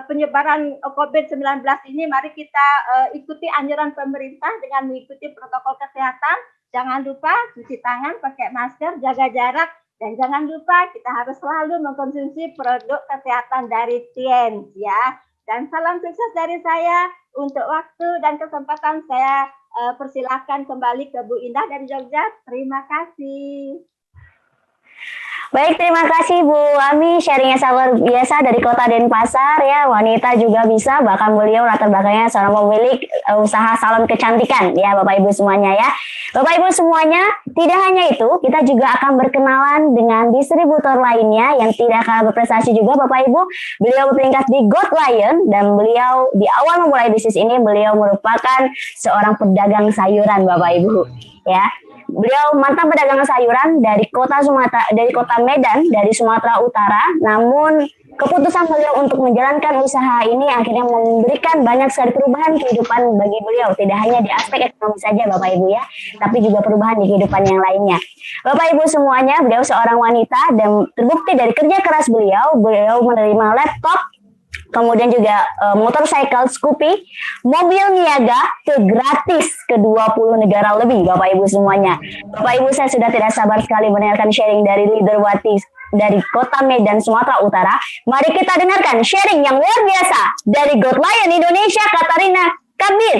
penyebaran COVID-19 ini, mari kita ikuti anjuran pemerintah dengan mengikuti protokol kesehatan. Jangan lupa cuci tangan, pakai masker, jaga jarak, dan jangan lupa kita harus selalu mengkonsumsi produk kesehatan dari Tiansi ya. Dan salam sukses dari saya. Untuk waktu dan kesempatan saya persilahkan kembali ke Bu Indah dari Jogja. Terima kasih. Baik, terima kasih Bu Ami, sharingnya sangat luar biasa dari kota Denpasar ya, wanita juga bisa, bahkan beliau latar belakangnya seorang pemilik usaha salon kecantikan ya Bapak Ibu semuanya ya. Bapak Ibu semuanya, tidak hanya itu, kita juga akan berkenalan dengan distributor lainnya yang tidak kalah berprestasi juga Bapak Ibu. Beliau berperingkat di Gold Lion dan beliau di awal memulai bisnis ini beliau merupakan seorang pedagang sayuran Bapak Ibu ya. Beliau mantan pedagang sayuran dari kota Medan, dari Sumatera Utara. Namun keputusan beliau untuk menjalankan usaha ini akhirnya memberikan banyak sekali perubahan kehidupan bagi beliau. Tidak hanya di aspek ekonomi saja Bapak Ibu ya, tapi juga perubahan di kehidupan yang lainnya. Bapak Ibu semuanya, beliau seorang wanita dan terbukti dari kerja keras beliau menerima laptop, kemudian juga motorcycle Scoopy, mobil niaga gratis ke 20 negara lebih Bapak Ibu semuanya. Bapak Ibu, saya sudah tidak sabar sekali mendengarkan sharing dari Leaderwati dari kota Medan, Sumatera Utara. Mari kita dengarkan sharing yang luar biasa dari Gold Lion Indonesia, Katarina Kabir.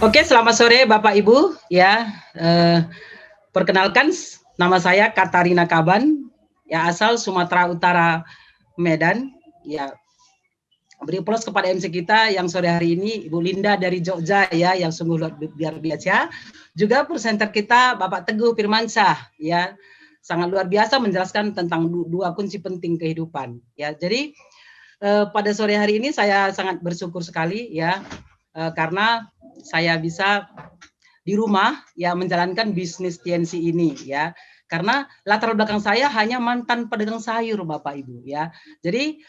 Oke, selamat sore Bapak Ibu ya. Perkenalkan, nama saya Katarina Kaban, ya asal Sumatera Utara, Medan. Ya, beri aplaus kepada MC kita yang sore hari ini, Ibu Linda dari Jogja ya, yang sungguh luar biasa. Juga presenter kita Bapak Teguh Firmansyah ya, sangat luar biasa menjelaskan tentang dua kunci penting kehidupan. Ya, jadi pada sore hari ini saya sangat bersyukur sekali ya, karena saya bisa di rumah ya menjalankan bisnis Tiansi ini ya, karena latar belakang saya hanya mantan pedagang sayur Bapak Ibu ya. Jadi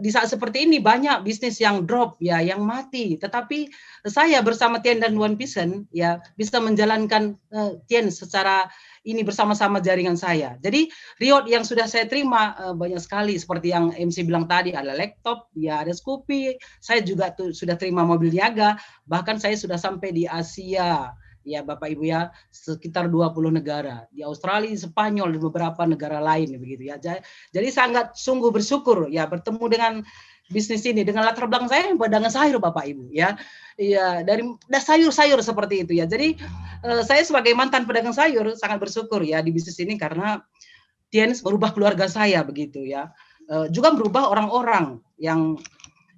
di saat seperti ini banyak bisnis yang drop ya, yang mati, tetapi saya bersama Tian dan One Vision ya bisa menjalankan Tian secara ini bersama-sama jaringan saya. Jadi reward yang sudah saya terima banyak sekali, seperti yang MC bilang tadi, ada laptop, ya ada Scoopy, saya juga sudah terima mobil niaga, bahkan saya sudah sampai di Asia, ya Bapak Ibu ya, sekitar 20 negara, di Australia, Spanyol, dan beberapa negara lain begitu ya. Jadi sangat sungguh bersyukur ya bertemu dengan bisnis ini, dengan latar belakang saya yang pedagang sayur Bapak Ibu ya. Iya, dari sayur-sayur seperti itu ya. Jadi saya sebagai mantan pedagang sayur sangat bersyukur ya di bisnis ini, karena Tian merubah keluarga saya begitu ya. Juga merubah orang-orang yang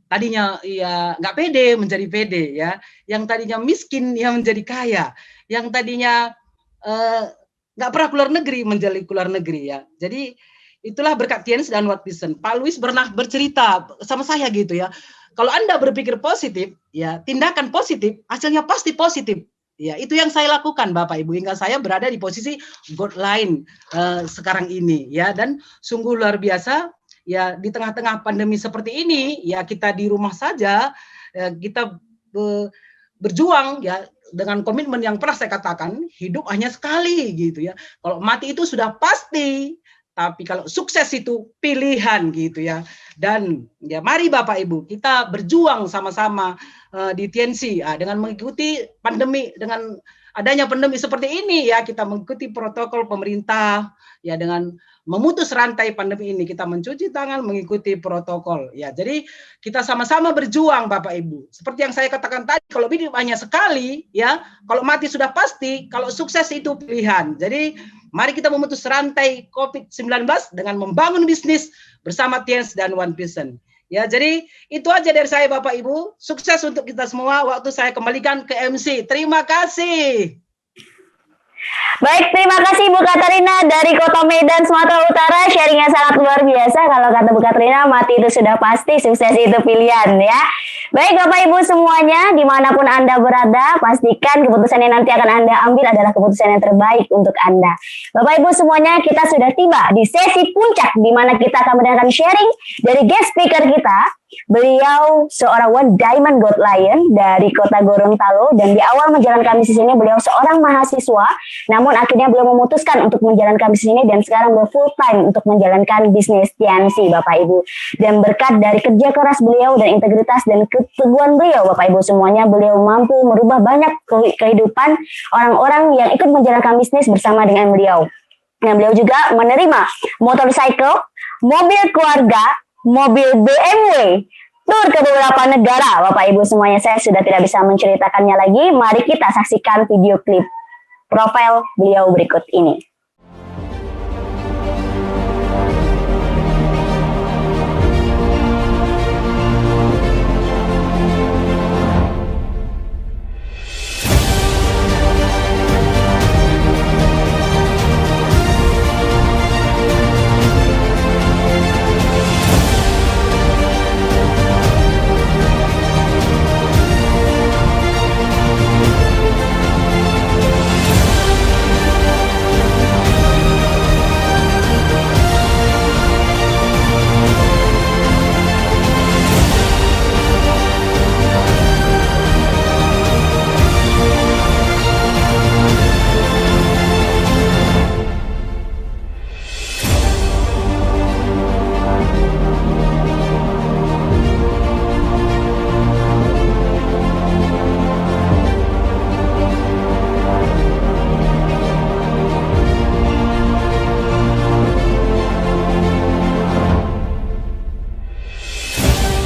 tadinya ya nggak pede menjadi pede ya, yang tadinya miskin ya menjadi kaya, yang tadinya nggak pernah keluar negeri menjadi keluar negeri ya. Jadi itulah berkat Tian dan One Vision. Pak Luis pernah bercerita sama saya gitu ya, kalau Anda berpikir positif, ya tindakan positif, hasilnya pasti positif. Ya, itu yang saya lakukan Bapak Ibu, hingga saya berada di posisi Gold Lion sekarang ini ya, dan sungguh luar biasa ya di tengah-tengah pandemi seperti ini ya, kita di rumah saja ya, kita berjuang ya dengan komitmen yang pernah saya katakan, hidup hanya sekali gitu ya. Kalau mati itu sudah pasti, tapi kalau sukses itu pilihan gitu ya. Dan ya mari Bapak Ibu kita berjuang sama-sama di Tiansi dengan mengikuti pandemi dengan adanya pandemi seperti ini ya, kita mengikuti protokol pemerintah ya, dengan memutus rantai pandemi ini kita mencuci tangan, mengikuti protokol ya. Jadi kita sama-sama berjuang Bapak Ibu. Seperti yang saya katakan tadi, kalau hidup hanya sekali ya, kalau mati sudah pasti, kalau sukses itu pilihan. Jadi mari kita memutus rantai COVID-19 dengan membangun bisnis bersama Tiens dan One Vision. Ya, jadi itu aja dari saya Bapak Ibu. Sukses untuk kita semua. Waktu saya kembalikan ke MC. Terima kasih. Baik, terima kasih Bu Katarina dari Kota Medan, Sumatera Utara. Sharingnya sangat luar biasa. Kalau kata Bu Katarina, mati itu sudah pasti, sukses itu pilihan ya. Baik Bapak Ibu semuanya, dimanapun Anda berada, pastikan keputusan yang nanti akan Anda ambil adalah keputusan yang terbaik untuk Anda. Bapak Ibu semuanya, kita sudah tiba di sesi puncak, di mana kita akan mendengarkan sharing dari guest speaker kita. Beliau seorang One Diamond Gold Lion dari Kota Gorontalo, dan di awal menjalankan bisnis ini beliau seorang mahasiswa, namun akhirnya beliau memutuskan untuk menjalankan bisnis ini dan sekarang beliau full time untuk menjalankan bisnis TNC Bapak Ibu. Dan berkat dari kerja keras beliau dan integritas dan keteguhan beliau Bapak Ibu semuanya, beliau mampu merubah banyak kehidupan orang-orang yang ikut menjalankan bisnis bersama dengan beliau. Dan beliau juga menerima motorcycle, mobil keluarga, mobil BMW, tur ke beberapa negara. Bapak Ibu semuanya, saya sudah tidak bisa menceritakannya lagi. Mari kita saksikan video klip profil beliau berikut ini.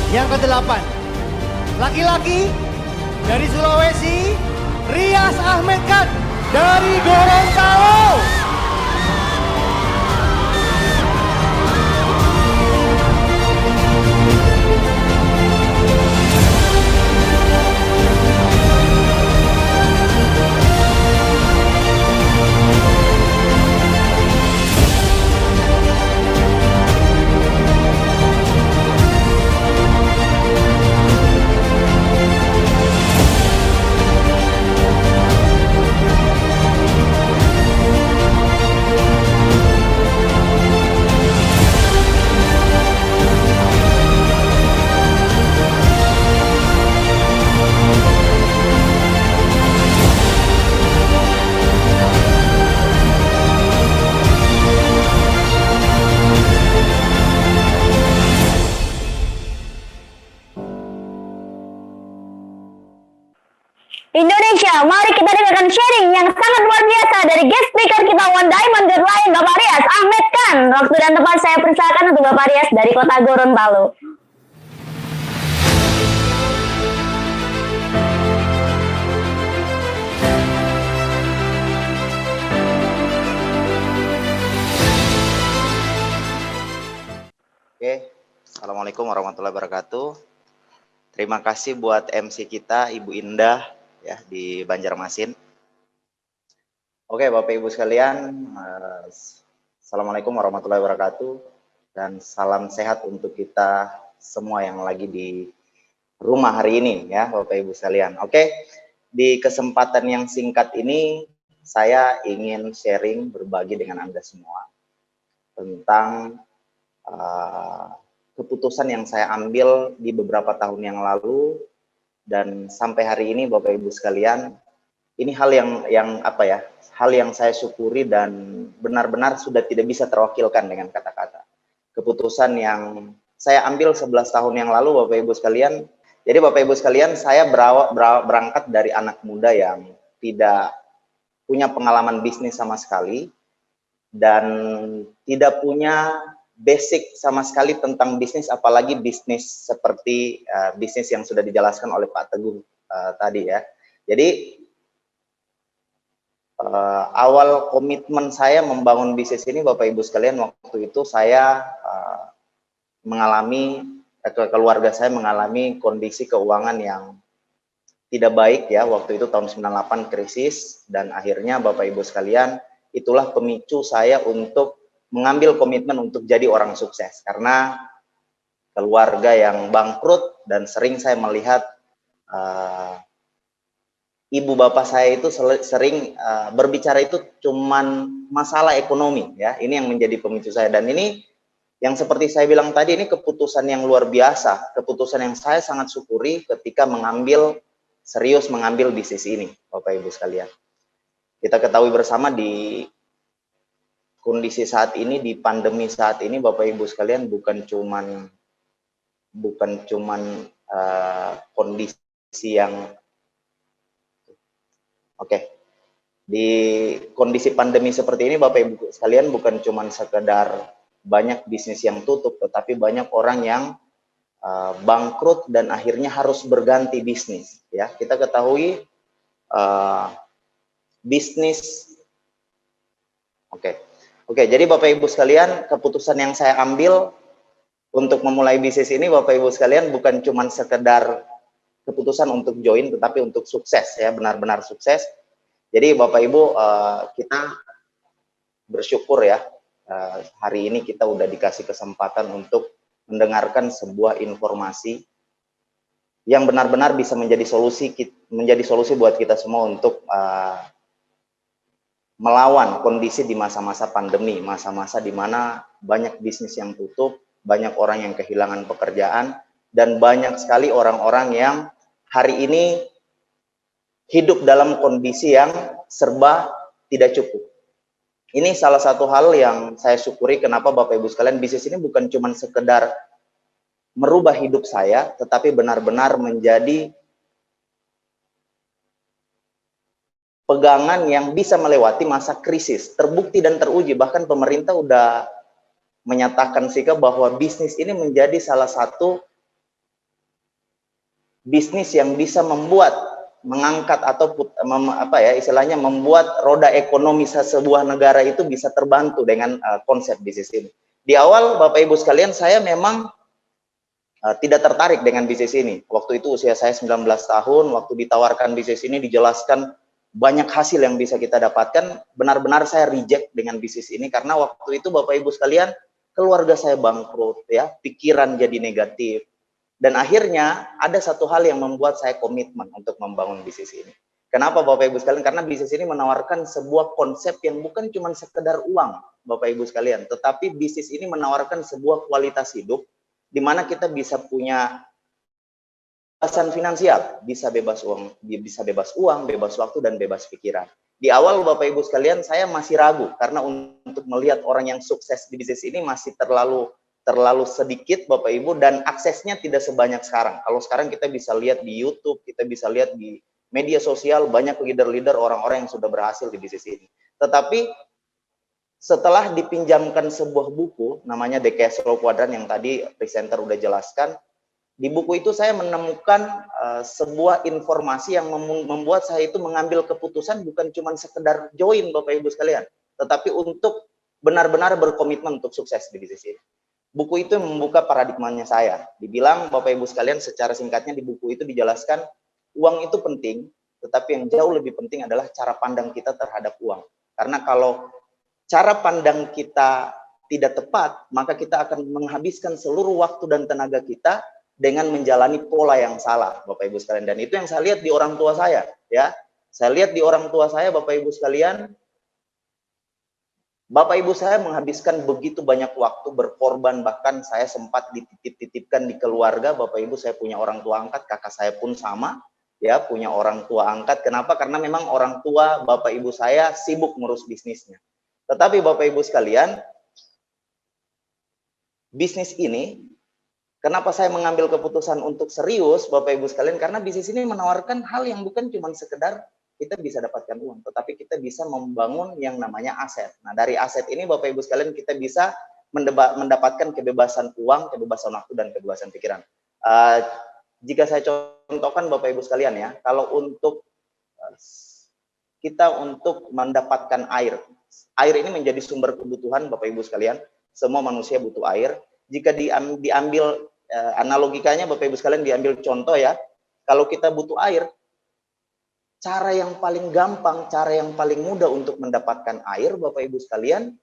Yang ke-8, laki-laki dari Sulawesi, Rias Ahmed Khan dari Gorontalo. Indonesia, mari kita dengarkan sharing yang sangat luar biasa dari guest speaker kita One Diamond Gold Lion, Bapak Rias Ahmed Khan. Waktu dan tempat saya persilakan untuk Bapak Rias dari Kota Gorontalo. Oke, Assalamualaikum warahmatullahi wabarakatuh. Terima kasih buat MC kita, Ibu Indah ya di Banjarmasin. Oke, Bapak Ibu sekalian, Assalamualaikum warahmatullahi wabarakatuh, dan salam sehat untuk kita semua yang lagi di rumah hari ini ya, Bapak Ibu sekalian. Oke, di kesempatan yang singkat ini saya ingin sharing, berbagi dengan Anda semua tentang keputusan yang saya ambil di beberapa tahun yang lalu, dan sampai hari ini Bapak Ibu sekalian, ini hal yang apa ya, hal yang saya syukuri dan benar-benar sudah tidak bisa terwakilkan dengan kata-kata. Keputusan yang saya ambil 11 tahun yang lalu Bapak Ibu sekalian. Jadi Bapak Ibu sekalian, saya berangkat dari anak muda yang tidak punya pengalaman bisnis sama sekali dan tidak punya basic sama sekali tentang bisnis, apalagi bisnis seperti bisnis yang sudah dijelaskan oleh Pak Teguh tadi ya. Jadi awal komitmen saya membangun bisnis ini, Bapak Ibu sekalian, waktu itu saya keluarga saya mengalami kondisi keuangan yang tidak baik ya, waktu itu tahun 98 krisis, dan akhirnya Bapak Ibu sekalian, itulah pemicu saya untuk mengambil komitmen untuk jadi orang sukses, karena keluarga yang bangkrut dan sering saya melihat ibu bapak saya itu sering berbicara itu cuman masalah ekonomi ya. Ini yang menjadi pemicu saya, dan ini yang seperti saya bilang tadi, ini keputusan yang luar biasa, keputusan yang saya sangat syukuri ketika serius mengambil bisnis ini, Bapak Ibu sekalian. Kita ketahui bersama di kondisi saat ini, di pandemi saat ini, Bapak Ibu sekalian, bukan cuman kondisi yang di kondisi pandemi seperti ini, Bapak Ibu sekalian, bukan cuman sekedar banyak bisnis yang tutup, tetapi banyak orang yang bangkrut dan akhirnya harus berganti bisnis ya. Kita ketahui bisnis jadi Bapak Ibu sekalian, keputusan yang saya ambil untuk memulai bisnis ini, Bapak Ibu sekalian, bukan cuma sekedar keputusan untuk join, tetapi untuk sukses ya, benar-benar sukses. Jadi Bapak Ibu, kita bersyukur ya, hari ini kita udah dikasih kesempatan untuk mendengarkan sebuah informasi yang benar-benar bisa menjadi solusi buat kita semua untuk melawan kondisi di masa-masa pandemi, masa-masa di mana banyak bisnis yang tutup, banyak orang yang kehilangan pekerjaan, dan banyak sekali orang-orang yang hari ini hidup dalam kondisi yang serba tidak cukup. Ini salah satu hal yang saya syukuri, kenapa Bapak Ibu sekalian, bisnis ini bukan cuma sekedar merubah hidup saya, tetapi benar-benar menjadi pegangan yang bisa melewati masa krisis, terbukti dan teruji. Bahkan pemerintah udah menyatakan sikap bahwa bisnis ini menjadi salah satu bisnis yang bisa mengangkat atau istilahnya membuat roda ekonomi sebuah negara itu bisa terbantu dengan konsep bisnis ini. Di awal Bapak Ibu sekalian, saya memang tidak tertarik dengan bisnis ini. Waktu itu usia saya 19 tahun, waktu ditawarkan bisnis ini, dijelaskan banyak hasil yang bisa kita dapatkan, benar-benar saya reject dengan bisnis ini, karena waktu itu Bapak Ibu sekalian, keluarga saya bangkrut ya, pikiran jadi negatif. Dan akhirnya ada satu hal yang membuat saya komitmen untuk membangun bisnis ini. Kenapa Bapak Ibu sekalian? Karena bisnis ini menawarkan sebuah konsep yang bukan cuma sekedar uang, Bapak Ibu sekalian, tetapi bisnis ini menawarkan sebuah kualitas hidup di mana kita bisa punya kebebasan finansial, bisa bebas uang, bebas waktu, dan bebas pikiran. Di awal Bapak Ibu sekalian, saya masih ragu karena untuk melihat orang yang sukses di bisnis ini masih terlalu sedikit Bapak Ibu, dan aksesnya tidak sebanyak sekarang. Kalau sekarang kita bisa lihat di YouTube, kita bisa lihat di media sosial, banyak leader-leader, orang-orang yang sudah berhasil di bisnis ini. Tetapi setelah dipinjamkan sebuah buku, namanya The Cash Flow Quadrant yang tadi presenter udah jelaskan, di buku itu saya menemukan sebuah informasi yang membuat saya itu mengambil keputusan bukan cuma sekedar join Bapak Ibu sekalian, tetapi untuk benar-benar berkomitmen untuk sukses di bisnis ini. Buku itu membuka paradigmanya saya. Dibilang Bapak Ibu sekalian, secara singkatnya di buku itu dijelaskan, uang itu penting, tetapi yang jauh lebih penting adalah cara pandang kita terhadap uang. Karena kalau cara pandang kita tidak tepat, maka kita akan menghabiskan seluruh waktu dan tenaga kita dengan menjalani pola yang salah, Bapak Ibu sekalian. Dan itu yang saya lihat di orang tua saya, ya. Saya lihat di orang tua saya, Bapak Ibu sekalian, Bapak Ibu saya menghabiskan begitu banyak waktu berkorban, bahkan saya sempat dititip-titipkan di keluarga. Bapak Ibu, saya punya orang tua angkat, kakak saya pun sama, ya, punya orang tua angkat. Kenapa? Karena memang orang tua Bapak Ibu saya sibuk ngurus bisnisnya. Tetapi Bapak Ibu sekalian, bisnis ini, kenapa saya mengambil keputusan untuk serius, Bapak Ibu sekalian? Karena bisnis ini menawarkan hal yang bukan cuma sekedar kita bisa dapatkan uang, tetapi kita bisa membangun yang namanya aset. Nah, dari aset ini Bapak Ibu sekalian kita bisa mendapatkan kebebasan uang, kebebasan waktu, dan kebebasan pikiran. Jika saya contohkan Bapak Ibu sekalian ya, kalau untuk kita untuk mendapatkan air ini menjadi sumber kebutuhan Bapak Ibu sekalian, semua manusia butuh air. Jika diambil analogikanya Bapak Ibu sekalian, diambil contoh ya, kalau kita butuh air, cara yang paling gampang, cara yang paling mudah untuk mendapatkan air Bapak Ibu sekalian,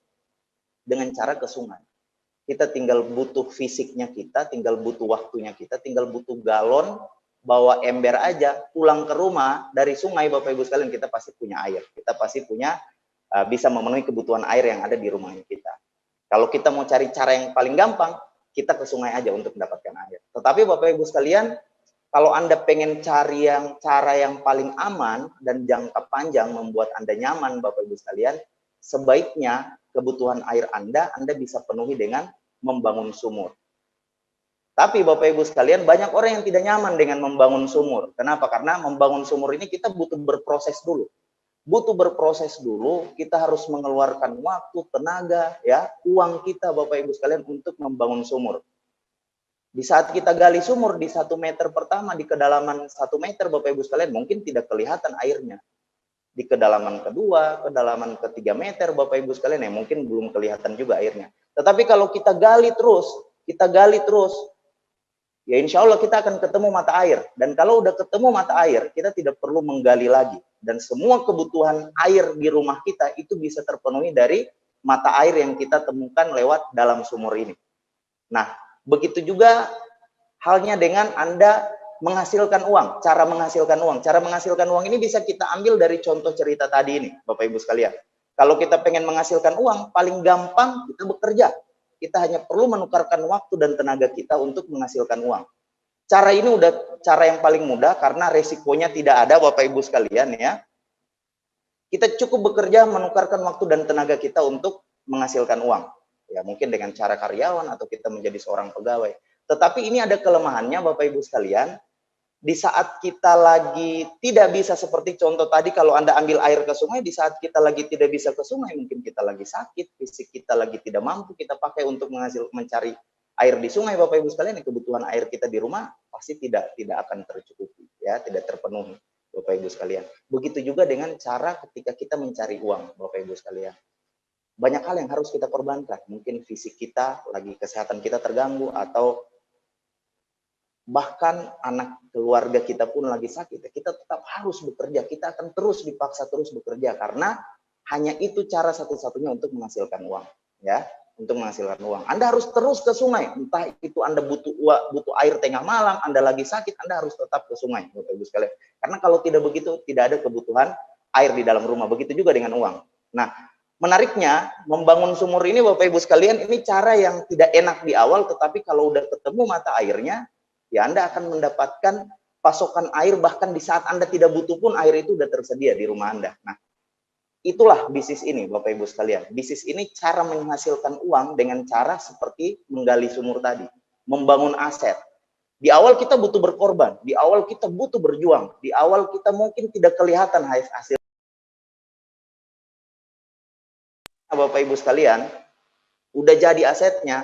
dengan cara ke sungai. Kita tinggal butuh fisiknya kita, tinggal butuh waktunya kita, tinggal butuh galon, bawa ember aja, pulang ke rumah dari sungai Bapak Ibu sekalian, kita pasti punya air. Kita pasti punya, bisa memenuhi kebutuhan air yang ada di rumahnya kita. Kalau kita mau cari cara yang paling gampang, kita ke sungai aja untuk mendapatkan air. Tetapi Bapak Ibu sekalian, kalau Anda pengen cari cara yang paling aman dan jangka panjang membuat Anda nyaman Bapak Ibu sekalian, sebaiknya kebutuhan air Anda bisa penuhi dengan membangun sumur. Tapi Bapak Ibu sekalian, banyak orang yang tidak nyaman dengan membangun sumur. Kenapa? Karena membangun sumur ini kita butuh berproses dulu. Butuh berproses dulu, kita harus mengeluarkan waktu, tenaga, ya, uang kita Bapak Ibu sekalian untuk membangun sumur. Di saat kita gali sumur di 1 meter pertama, di kedalaman 1 meter Bapak Ibu sekalian, mungkin tidak kelihatan airnya. Di kedalaman kedua, kedalaman ke-3 meter Bapak Ibu sekalian, ya mungkin belum kelihatan juga airnya. Tetapi kalau kita gali terus, ya insya Allah kita akan ketemu mata air. Dan kalau udah ketemu mata air, kita tidak perlu menggali lagi. Dan semua kebutuhan air di rumah kita itu bisa terpenuhi dari mata air yang kita temukan lewat dalam sumur ini. Nah, begitu juga halnya dengan Anda menghasilkan uang, cara menghasilkan uang. Cara menghasilkan uang ini bisa kita ambil dari contoh cerita tadi ini, Bapak Ibu sekalian. Kalau kita pengen menghasilkan uang, paling gampang kita bekerja. Kita hanya perlu menukarkan waktu dan tenaga kita untuk menghasilkan uang. Cara ini udah cara yang paling mudah karena resikonya tidak ada Bapak Ibu sekalian ya. Kita cukup bekerja menukarkan waktu dan tenaga kita untuk menghasilkan uang. Ya, mungkin dengan cara karyawan atau kita menjadi seorang pegawai. Tetapi ini ada kelemahannya Bapak Ibu sekalian. Di saat kita lagi tidak bisa seperti contoh tadi, kalau Anda ambil air ke sungai, di saat kita lagi tidak bisa ke sungai, mungkin kita lagi sakit, fisik kita lagi tidak mampu, kita pakai untuk mencari air di sungai Bapak Ibu sekalian, kebutuhan air kita di rumah pasti tidak akan tercukupi, ya, tidak terpenuhi Bapak Ibu sekalian. Begitu juga dengan cara ketika kita mencari uang Bapak Ibu sekalian. Banyak hal yang harus kita korbankan. Mungkin fisik kita, lagi kesehatan kita terganggu, atau bahkan anak keluarga kita pun lagi sakit. Kita tetap harus bekerja. Kita akan terus dipaksa terus bekerja karena hanya itu cara satu-satunya untuk menghasilkan uang, ya, untuk menghasilkan uang. Anda harus terus ke sungai. Entah itu Anda butuh air tengah malam, Anda lagi sakit, Anda harus tetap ke sungai, Bapak Ibu sekalian. Karena kalau tidak begitu, tidak ada kebutuhan air di dalam rumah. Begitu juga dengan uang. Nah, menariknya, membangun sumur ini Bapak Ibu sekalian, ini cara yang tidak enak di awal, tetapi kalau udah ketemu mata airnya, ya Anda akan mendapatkan pasokan air, bahkan di saat Anda tidak butuh pun air itu sudah tersedia di rumah Anda. Nah, itulah bisnis ini Bapak Ibu sekalian. Bisnis ini cara menghasilkan uang dengan cara seperti menggali sumur tadi, membangun aset. Di awal kita butuh berkorban, di awal kita butuh berjuang, di awal kita mungkin tidak kelihatan hasil. Bapak Ibu sekalian, udah jadi asetnya,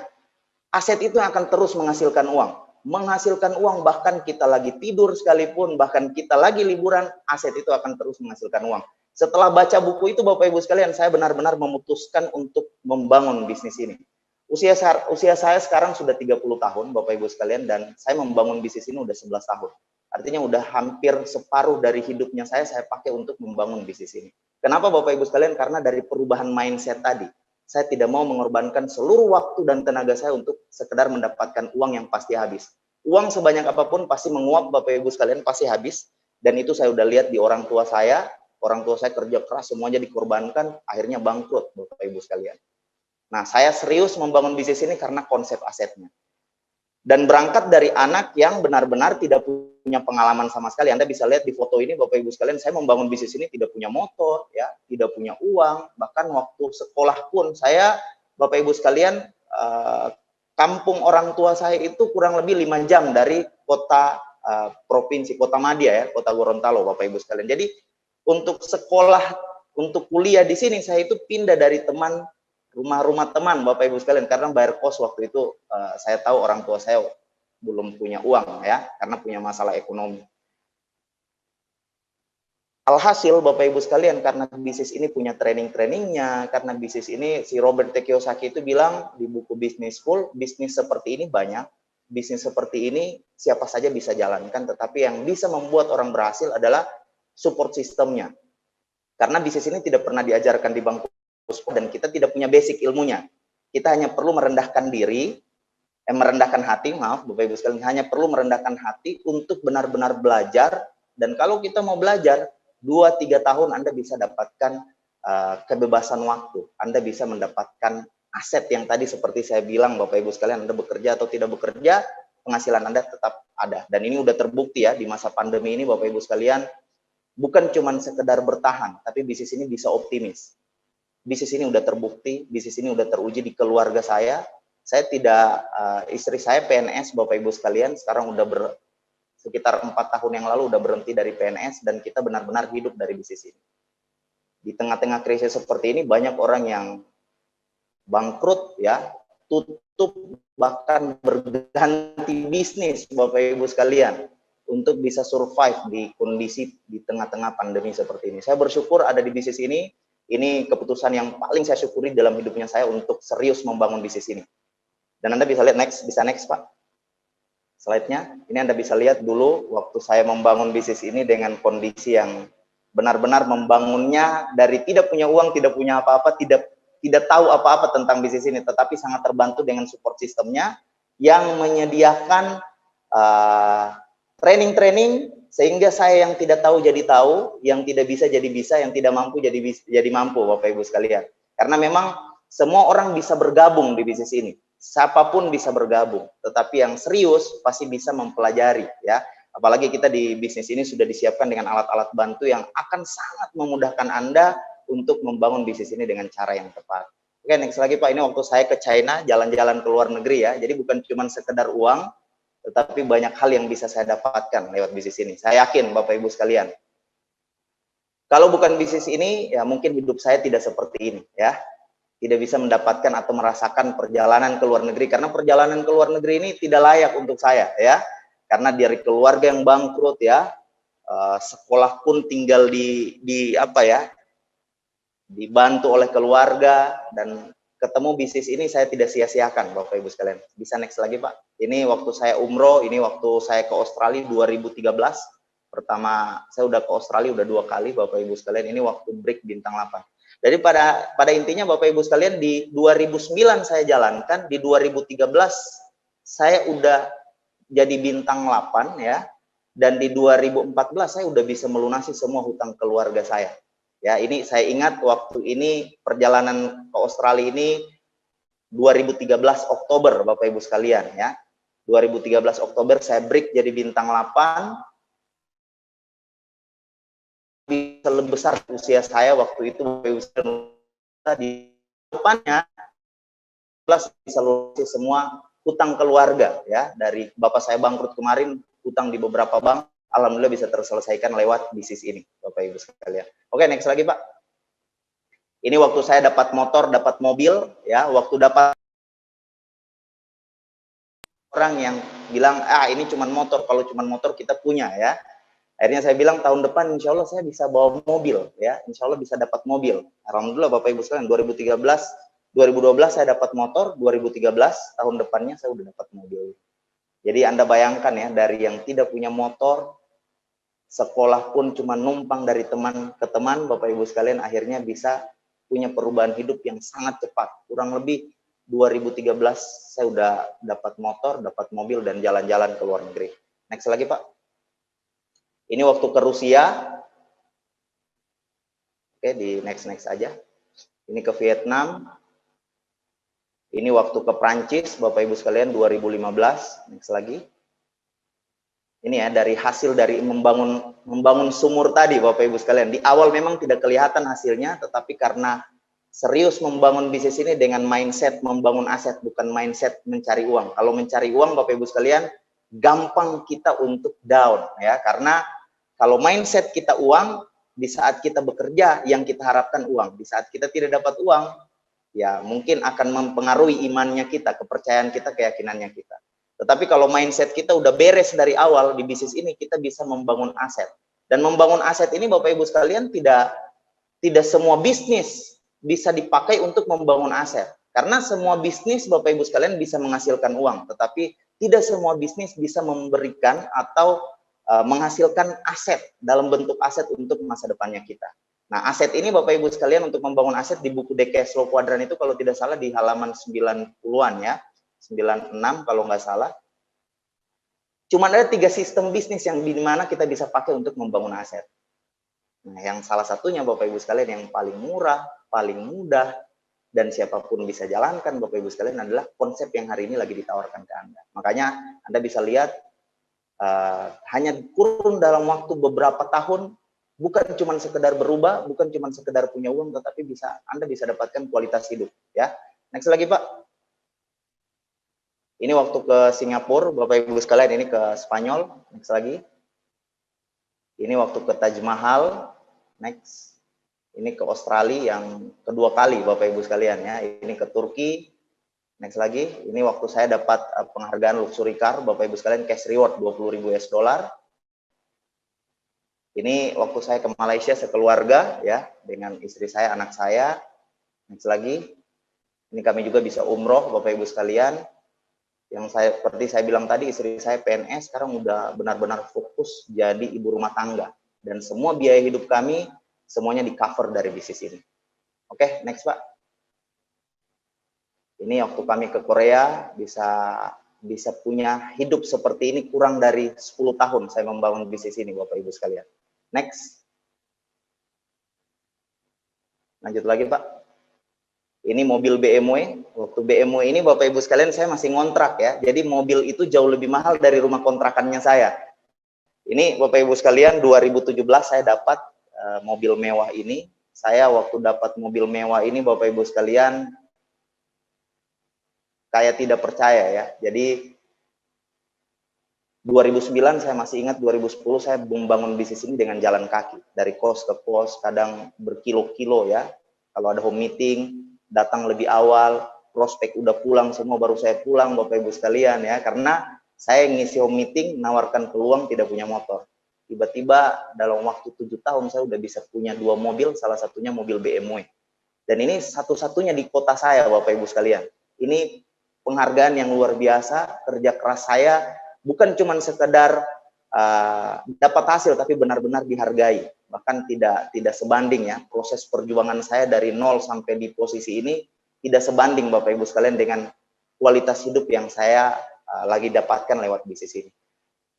aset itu akan terus menghasilkan uang. Menghasilkan uang bahkan kita lagi tidur sekalipun, bahkan kita lagi liburan, aset itu akan terus menghasilkan uang. Setelah baca buku itu Bapak Ibu sekalian, saya benar-benar memutuskan untuk membangun bisnis ini. Usia saya sekarang sudah 30 tahun Bapak Ibu sekalian, dan saya membangun bisnis ini udah 11 tahun. Artinya udah hampir separuh dari hidupnya saya pakai untuk membangun bisnis ini. Kenapa Bapak Ibu sekalian? Karena dari perubahan mindset tadi. Saya tidak mau mengorbankan seluruh waktu dan tenaga saya untuk sekedar mendapatkan uang yang pasti habis. Uang sebanyak apapun pasti menguap Bapak Ibu sekalian, pasti habis. Dan itu saya udah lihat di orang tua saya. Orang tua saya kerja keras, semuanya dikorbankan, akhirnya bangkrut Bapak Ibu sekalian. Nah, saya serius membangun bisnis ini karena konsep asetnya. Dan berangkat dari anak yang benar-benar tidak punya pengalaman sama sekali. Anda bisa lihat di foto ini Bapak Ibu sekalian, saya membangun bisnis ini tidak punya motor, ya, tidak punya uang. Bahkan waktu sekolah pun saya, Bapak Ibu sekalian, kampung orang tua saya itu kurang lebih 5 jam dari kota provinsi, kota Madya ya, kota Gorontalo Bapak Ibu sekalian. Jadi untuk sekolah, untuk kuliah di sini saya itu pindah dari teman, rumah-rumah teman Bapak Ibu sekalian, karena bayar kos waktu itu saya tahu orang tua saya belum punya uang ya, karena punya masalah ekonomi. Alhasil Bapak Ibu sekalian, karena bisnis ini punya training-trainingnya, karena bisnis ini si Robert T. Kiyosaki itu bilang di buku Business School, bisnis seperti ini banyak, bisnis seperti ini siapa saja bisa jalankan, tetapi yang bisa membuat orang berhasil adalah support sistemnya. Karena bisnis ini tidak pernah diajarkan di bangku dan kita tidak punya basic ilmunya. Kita hanya perlu merendahkan diri, merendahkan hati, maaf Bapak Ibu sekalian, hanya perlu merendahkan hati untuk benar-benar belajar. Dan kalau kita mau belajar, 2-3 tahun Anda bisa dapatkan kebebasan waktu. Anda bisa mendapatkan aset yang tadi seperti saya bilang Bapak Ibu sekalian, Anda bekerja atau tidak bekerja, penghasilan Anda tetap ada. Dan ini udah terbukti ya di masa pandemi ini Bapak Ibu sekalian, bukan cuma sekedar bertahan, tapi bisnis ini bisa optimis. Bisnis ini udah terbukti, bisnis ini udah teruji di keluarga saya. Saya tidak, istri saya PNS Bapak Ibu sekalian, sekarang udah sekitar 4 tahun yang lalu udah berhenti dari PNS dan kita benar-benar hidup dari bisnis ini. Di tengah-tengah krisis seperti ini banyak orang yang bangkrut ya, tutup bahkan berganti bisnis Bapak Ibu sekalian untuk bisa survive di kondisi di tengah-tengah pandemi seperti ini. Saya bersyukur ada di bisnis ini keputusan yang paling saya syukuri dalam hidupnya saya untuk serius membangun bisnis ini. Dan Anda bisa lihat next Pak. Slide-nya, ini Anda bisa lihat dulu waktu saya membangun bisnis ini dengan kondisi yang benar-benar membangunnya dari tidak punya uang, tidak punya apa-apa, tidak tahu apa-apa tentang bisnis ini, tetapi sangat terbantu dengan support sistemnya yang menyediakan training-training sehingga saya yang tidak tahu jadi tahu, yang tidak bisa jadi bisa, yang tidak mampu jadi mampu Bapak Ibu sekalian. Karena memang semua orang bisa bergabung di bisnis ini. Siapapun bisa bergabung, tetapi yang serius pasti bisa mempelajari ya. Apalagi kita di bisnis ini sudah disiapkan dengan alat-alat bantu yang akan sangat memudahkan Anda untuk membangun bisnis ini dengan cara yang tepat. Oke, next lagi Pak, ini waktu saya ke China, jalan-jalan ke luar negeri ya. Jadi bukan cuma sekedar uang, tetapi banyak hal yang bisa saya dapatkan lewat bisnis ini. Saya yakin Bapak Ibu sekalian, kalau bukan bisnis ini, ya mungkin hidup saya tidak seperti ini ya. Tidak bisa mendapatkan atau merasakan perjalanan ke luar negeri, karena perjalanan ke luar negeri ini tidak layak untuk saya ya, karena dari keluarga yang bangkrut ya, sekolah pun tinggal dibantu oleh keluarga, dan ketemu bisnis ini saya tidak sia-siakan Bapak Ibu sekalian. Bisa next lagi Pak. Ini waktu saya umroh, ini waktu saya ke Australia 2013. Pertama saya udah ke Australia udah 2 kali Bapak Ibu sekalian. Ini waktu break bintang 8. Jadi pada intinya Bapak Ibu sekalian, di 2009 saya jalankan, di 2013 saya udah jadi bintang 8 ya, dan di 2014 saya udah bisa melunasi semua hutang keluarga saya. Ya, ini saya ingat waktu ini perjalanan ke Australia ini 2013 Oktober Bapak Ibu sekalian ya. 2013 Oktober saya break jadi bintang 8. Bisa lebih besar usia saya waktu itu di depannya bisa lunasi semua hutang keluarga ya, dari bapak saya bangkrut kemarin, hutang di beberapa bank alhamdulillah bisa terselesaikan lewat bisnis ini Bapak Ibu sekalian. Oke, next lagi Pak. Ini waktu saya dapat motor, dapat mobil ya, waktu dapat orang yang bilang ini cuma motor, kalau cuma motor kita punya ya. Akhirnya saya bilang tahun depan insya Allah saya bisa bawa mobil ya, insya Allah bisa dapat mobil. Alhamdulillah Bapak Ibu sekalian, 2012 saya dapat motor, 2013 tahun depannya saya udah dapat mobil. Jadi Anda bayangkan ya, dari yang tidak punya motor, sekolah pun cuma numpang dari teman ke teman, Bapak Ibu sekalian akhirnya bisa punya perubahan hidup yang sangat cepat. Kurang lebih 2013 saya udah dapat motor, dapat mobil, dan jalan-jalan ke luar negeri. Next lagi Pak. Ini waktu ke Rusia. Oke, di next aja. Ini ke Vietnam. Ini waktu ke Prancis, Bapak Ibu sekalian 2015. Next lagi. Ini ya, dari hasil dari membangun sumur tadi Bapak Ibu sekalian. Di awal memang tidak kelihatan hasilnya, tetapi karena serius membangun bisnis ini dengan mindset membangun aset, bukan mindset mencari uang. Kalau mencari uang Bapak Ibu sekalian, gampang kita untuk down ya, karena kalau mindset kita uang, di saat kita bekerja yang kita harapkan uang. Di saat kita tidak dapat uang, ya mungkin akan mempengaruhi imannya kita, kepercayaan kita, keyakinannya kita. Tetapi kalau mindset kita udah beres dari awal di bisnis ini, kita bisa membangun aset. Dan membangun aset ini Bapak Ibu sekalian tidak semua bisnis bisa dipakai untuk membangun aset. Karena semua bisnis Bapak Ibu sekalian bisa menghasilkan uang, tetapi tidak semua bisnis bisa memberikan atau menghasilkan aset dalam bentuk aset untuk masa depannya kita. Nah, aset ini Bapak Ibu sekalian untuk membangun aset di buku The Cash Flow Quadrant itu kalau tidak salah di halaman 90-an ya, 96 kalau nggak salah. Cuma ada 3 sistem bisnis yang dimana kita bisa pakai untuk membangun aset. Nah, yang salah satunya Bapak Ibu sekalian yang paling murah, paling mudah, dan siapapun bisa jalankan Bapak Ibu sekalian adalah konsep yang hari ini lagi ditawarkan ke Anda. Makanya Anda bisa lihat hanya kurun dalam waktu beberapa tahun, bukan cuma sekedar berubah, bukan cuma sekedar punya uang, tetapi Anda bisa dapatkan kualitas hidup. Ya, next lagi Pak. Ini waktu ke Singapura, Bapak Ibu sekalian, ini ke Spanyol. Next lagi. Ini waktu ke Taj Mahal. Next. Ini ke Australia yang kedua kali Bapak Ibu sekalian ya. Ini ke Turki. Next lagi. Ini waktu saya dapat penghargaan luxury car, Bapak Ibu sekalian, cash reward 20.000 US dollar. Ini waktu saya ke Malaysia sekeluarga ya, dengan istri saya, anak saya. Next lagi. Ini kami juga bisa umroh Bapak Ibu sekalian. Yang seperti saya bilang tadi, istri saya PNS, sekarang udah benar-benar fokus jadi ibu rumah tangga. Dan semua biaya hidup kami, semuanya di cover dari bisnis ini. Oke, next Pak. Ini waktu kami ke Korea, bisa punya hidup seperti ini kurang dari 10 tahun saya membangun bisnis ini Bapak Ibu sekalian. Next. Lanjut lagi Pak. Ini mobil BMW. Waktu BMW ini Bapak Ibu sekalian saya masih ngontrak ya. Jadi mobil itu jauh lebih mahal dari rumah kontrakannya saya. Ini Bapak Ibu sekalian 2017 saya dapat mobil mewah ini. Saya waktu dapat mobil mewah ini Bapak Ibu sekalian kayak tidak percaya ya. Jadi 2009 saya masih ingat, 2010 saya membangun bisnis ini dengan jalan kaki. Dari kos ke kos, kadang berkilo-kilo ya. Kalau ada home meeting, datang lebih awal, prospek udah pulang semua, baru saya pulang Bapak Ibu sekalian ya. Karena saya ngisi home meeting, nawarkan peluang tidak punya motor. Tiba-tiba dalam waktu 7 tahun saya udah bisa punya 2 mobil, salah satunya mobil BMW. Dan ini satu-satunya di kota saya Bapak Ibu sekalian. Ini penghargaan yang luar biasa, kerja keras saya bukan cuma sekedar dapat hasil, tapi benar-benar dihargai. Bahkan tidak sebanding ya, proses perjuangan saya dari nol sampai di posisi ini tidak sebanding Bapak Ibu sekalian dengan kualitas hidup yang saya lagi dapatkan lewat bisnis ini.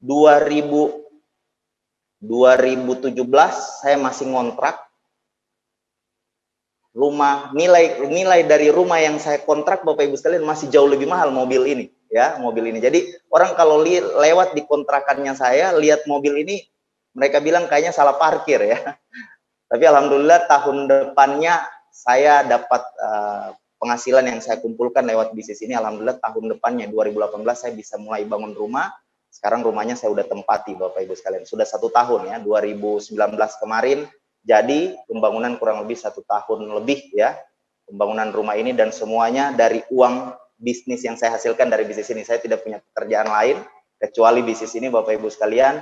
2017 saya masih ngontrak rumah, nilai dari rumah yang saya kontrak Bapak Ibu sekalian masih jauh lebih mahal mobil ini ya, mobil ini. Jadi orang kalau lewat di kontrakannya saya lihat mobil ini, mereka bilang kayaknya salah parkir ya. Tapi alhamdulillah tahun depannya saya dapat penghasilan yang saya kumpulkan lewat bisnis ini. Alhamdulillah tahun depannya 2018 saya bisa mulai bangun rumah. Sekarang rumahnya saya udah tempati Bapak Ibu sekalian. Sudah 1 tahun ya, 2019 kemarin. Jadi pembangunan kurang lebih 1 tahun lebih ya. Pembangunan rumah ini dan semuanya dari uang bisnis yang saya hasilkan dari bisnis ini. Saya tidak punya pekerjaan lain kecuali bisnis ini Bapak Ibu sekalian.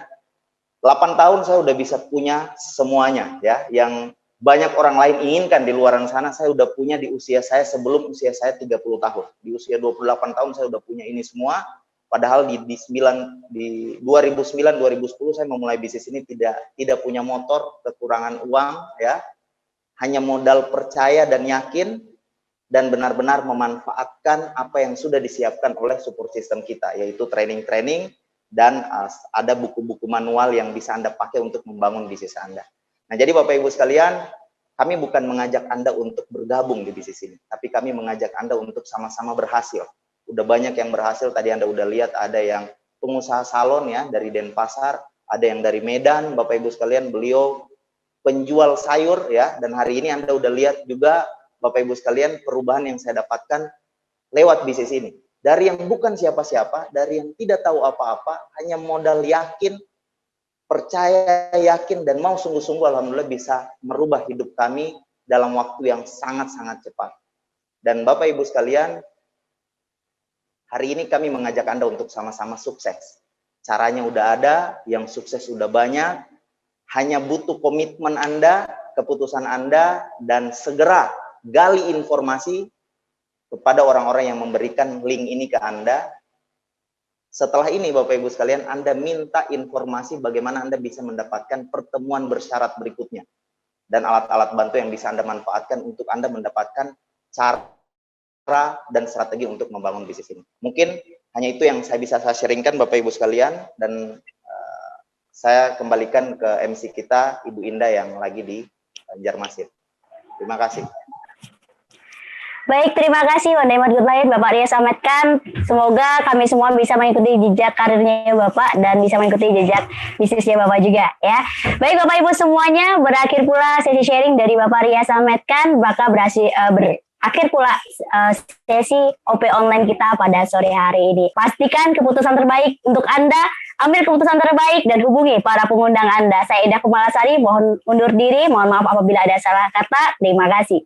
8 tahun saya udah bisa punya semuanya ya, yang banyak orang lain inginkan di luaran sana, saya udah punya di usia saya sebelum usia saya 30 tahun. Di usia 28 tahun saya udah punya ini semua, padahal di 2009 2010 saya memulai bisnis ini tidak punya motor, kekurangan uang ya. Hanya modal percaya dan yakin dan benar-benar memanfaatkan apa yang sudah disiapkan oleh support system kita, yaitu training-training dan ada buku-buku manual yang bisa Anda pakai untuk membangun bisnis Anda. Nah, jadi Bapak Ibu sekalian, kami bukan mengajak Anda untuk bergabung di bisnis ini, tapi kami mengajak Anda untuk sama-sama berhasil. Udah banyak yang berhasil, tadi Anda udah lihat ada yang pengusaha salon ya dari Denpasar, ada yang dari Medan, Bapak Ibu sekalian, beliau penjual sayur ya, dan hari ini Anda udah lihat juga Bapak Ibu sekalian perubahan yang saya dapatkan lewat bisnis ini. Dari yang bukan siapa-siapa, dari yang tidak tahu apa-apa, hanya modal yakin, percaya, yakin, dan mau sungguh-sungguh alhamdulillah bisa merubah hidup kami dalam waktu yang sangat-sangat cepat. Dan Bapak Ibu sekalian, hari ini kami mengajak Anda untuk sama-sama sukses. Caranya udah ada, yang sukses udah banyak, hanya butuh komitmen Anda, keputusan Anda, dan segera gali informasi kepada orang-orang yang memberikan link ini ke Anda. Setelah ini Bapak Ibu sekalian, Anda minta informasi bagaimana Anda bisa mendapatkan pertemuan bersyarat berikutnya. Dan alat-alat bantu yang bisa Anda manfaatkan untuk Anda mendapatkan cara dan strategi untuk membangun bisnis ini. Mungkin hanya itu yang saya bisa sharingkan Bapak Ibu sekalian, dan saya kembalikan ke MC kita, Ibu Indah yang lagi di Banjarmasin. Terima kasih. Baik, terima kasih One Day Mad Good Life Bapak Rias Ahmed Khan. Semoga kami semua bisa mengikuti jejak karirnya Bapak dan bisa mengikuti jejak bisnisnya Bapak juga ya. Baik Bapak Ibu semuanya, berakhir pula sesi sharing dari Bapak Rias Ahmed Khan. Berakhir pula sesi OP online kita pada sore hari ini. Pastikan keputusan terbaik untuk Anda, ambil keputusan terbaik dan hubungi para pengundang Anda. Saya Ida Kumalasari, mohon undur diri, mohon maaf apabila ada salah kata. Terima kasih.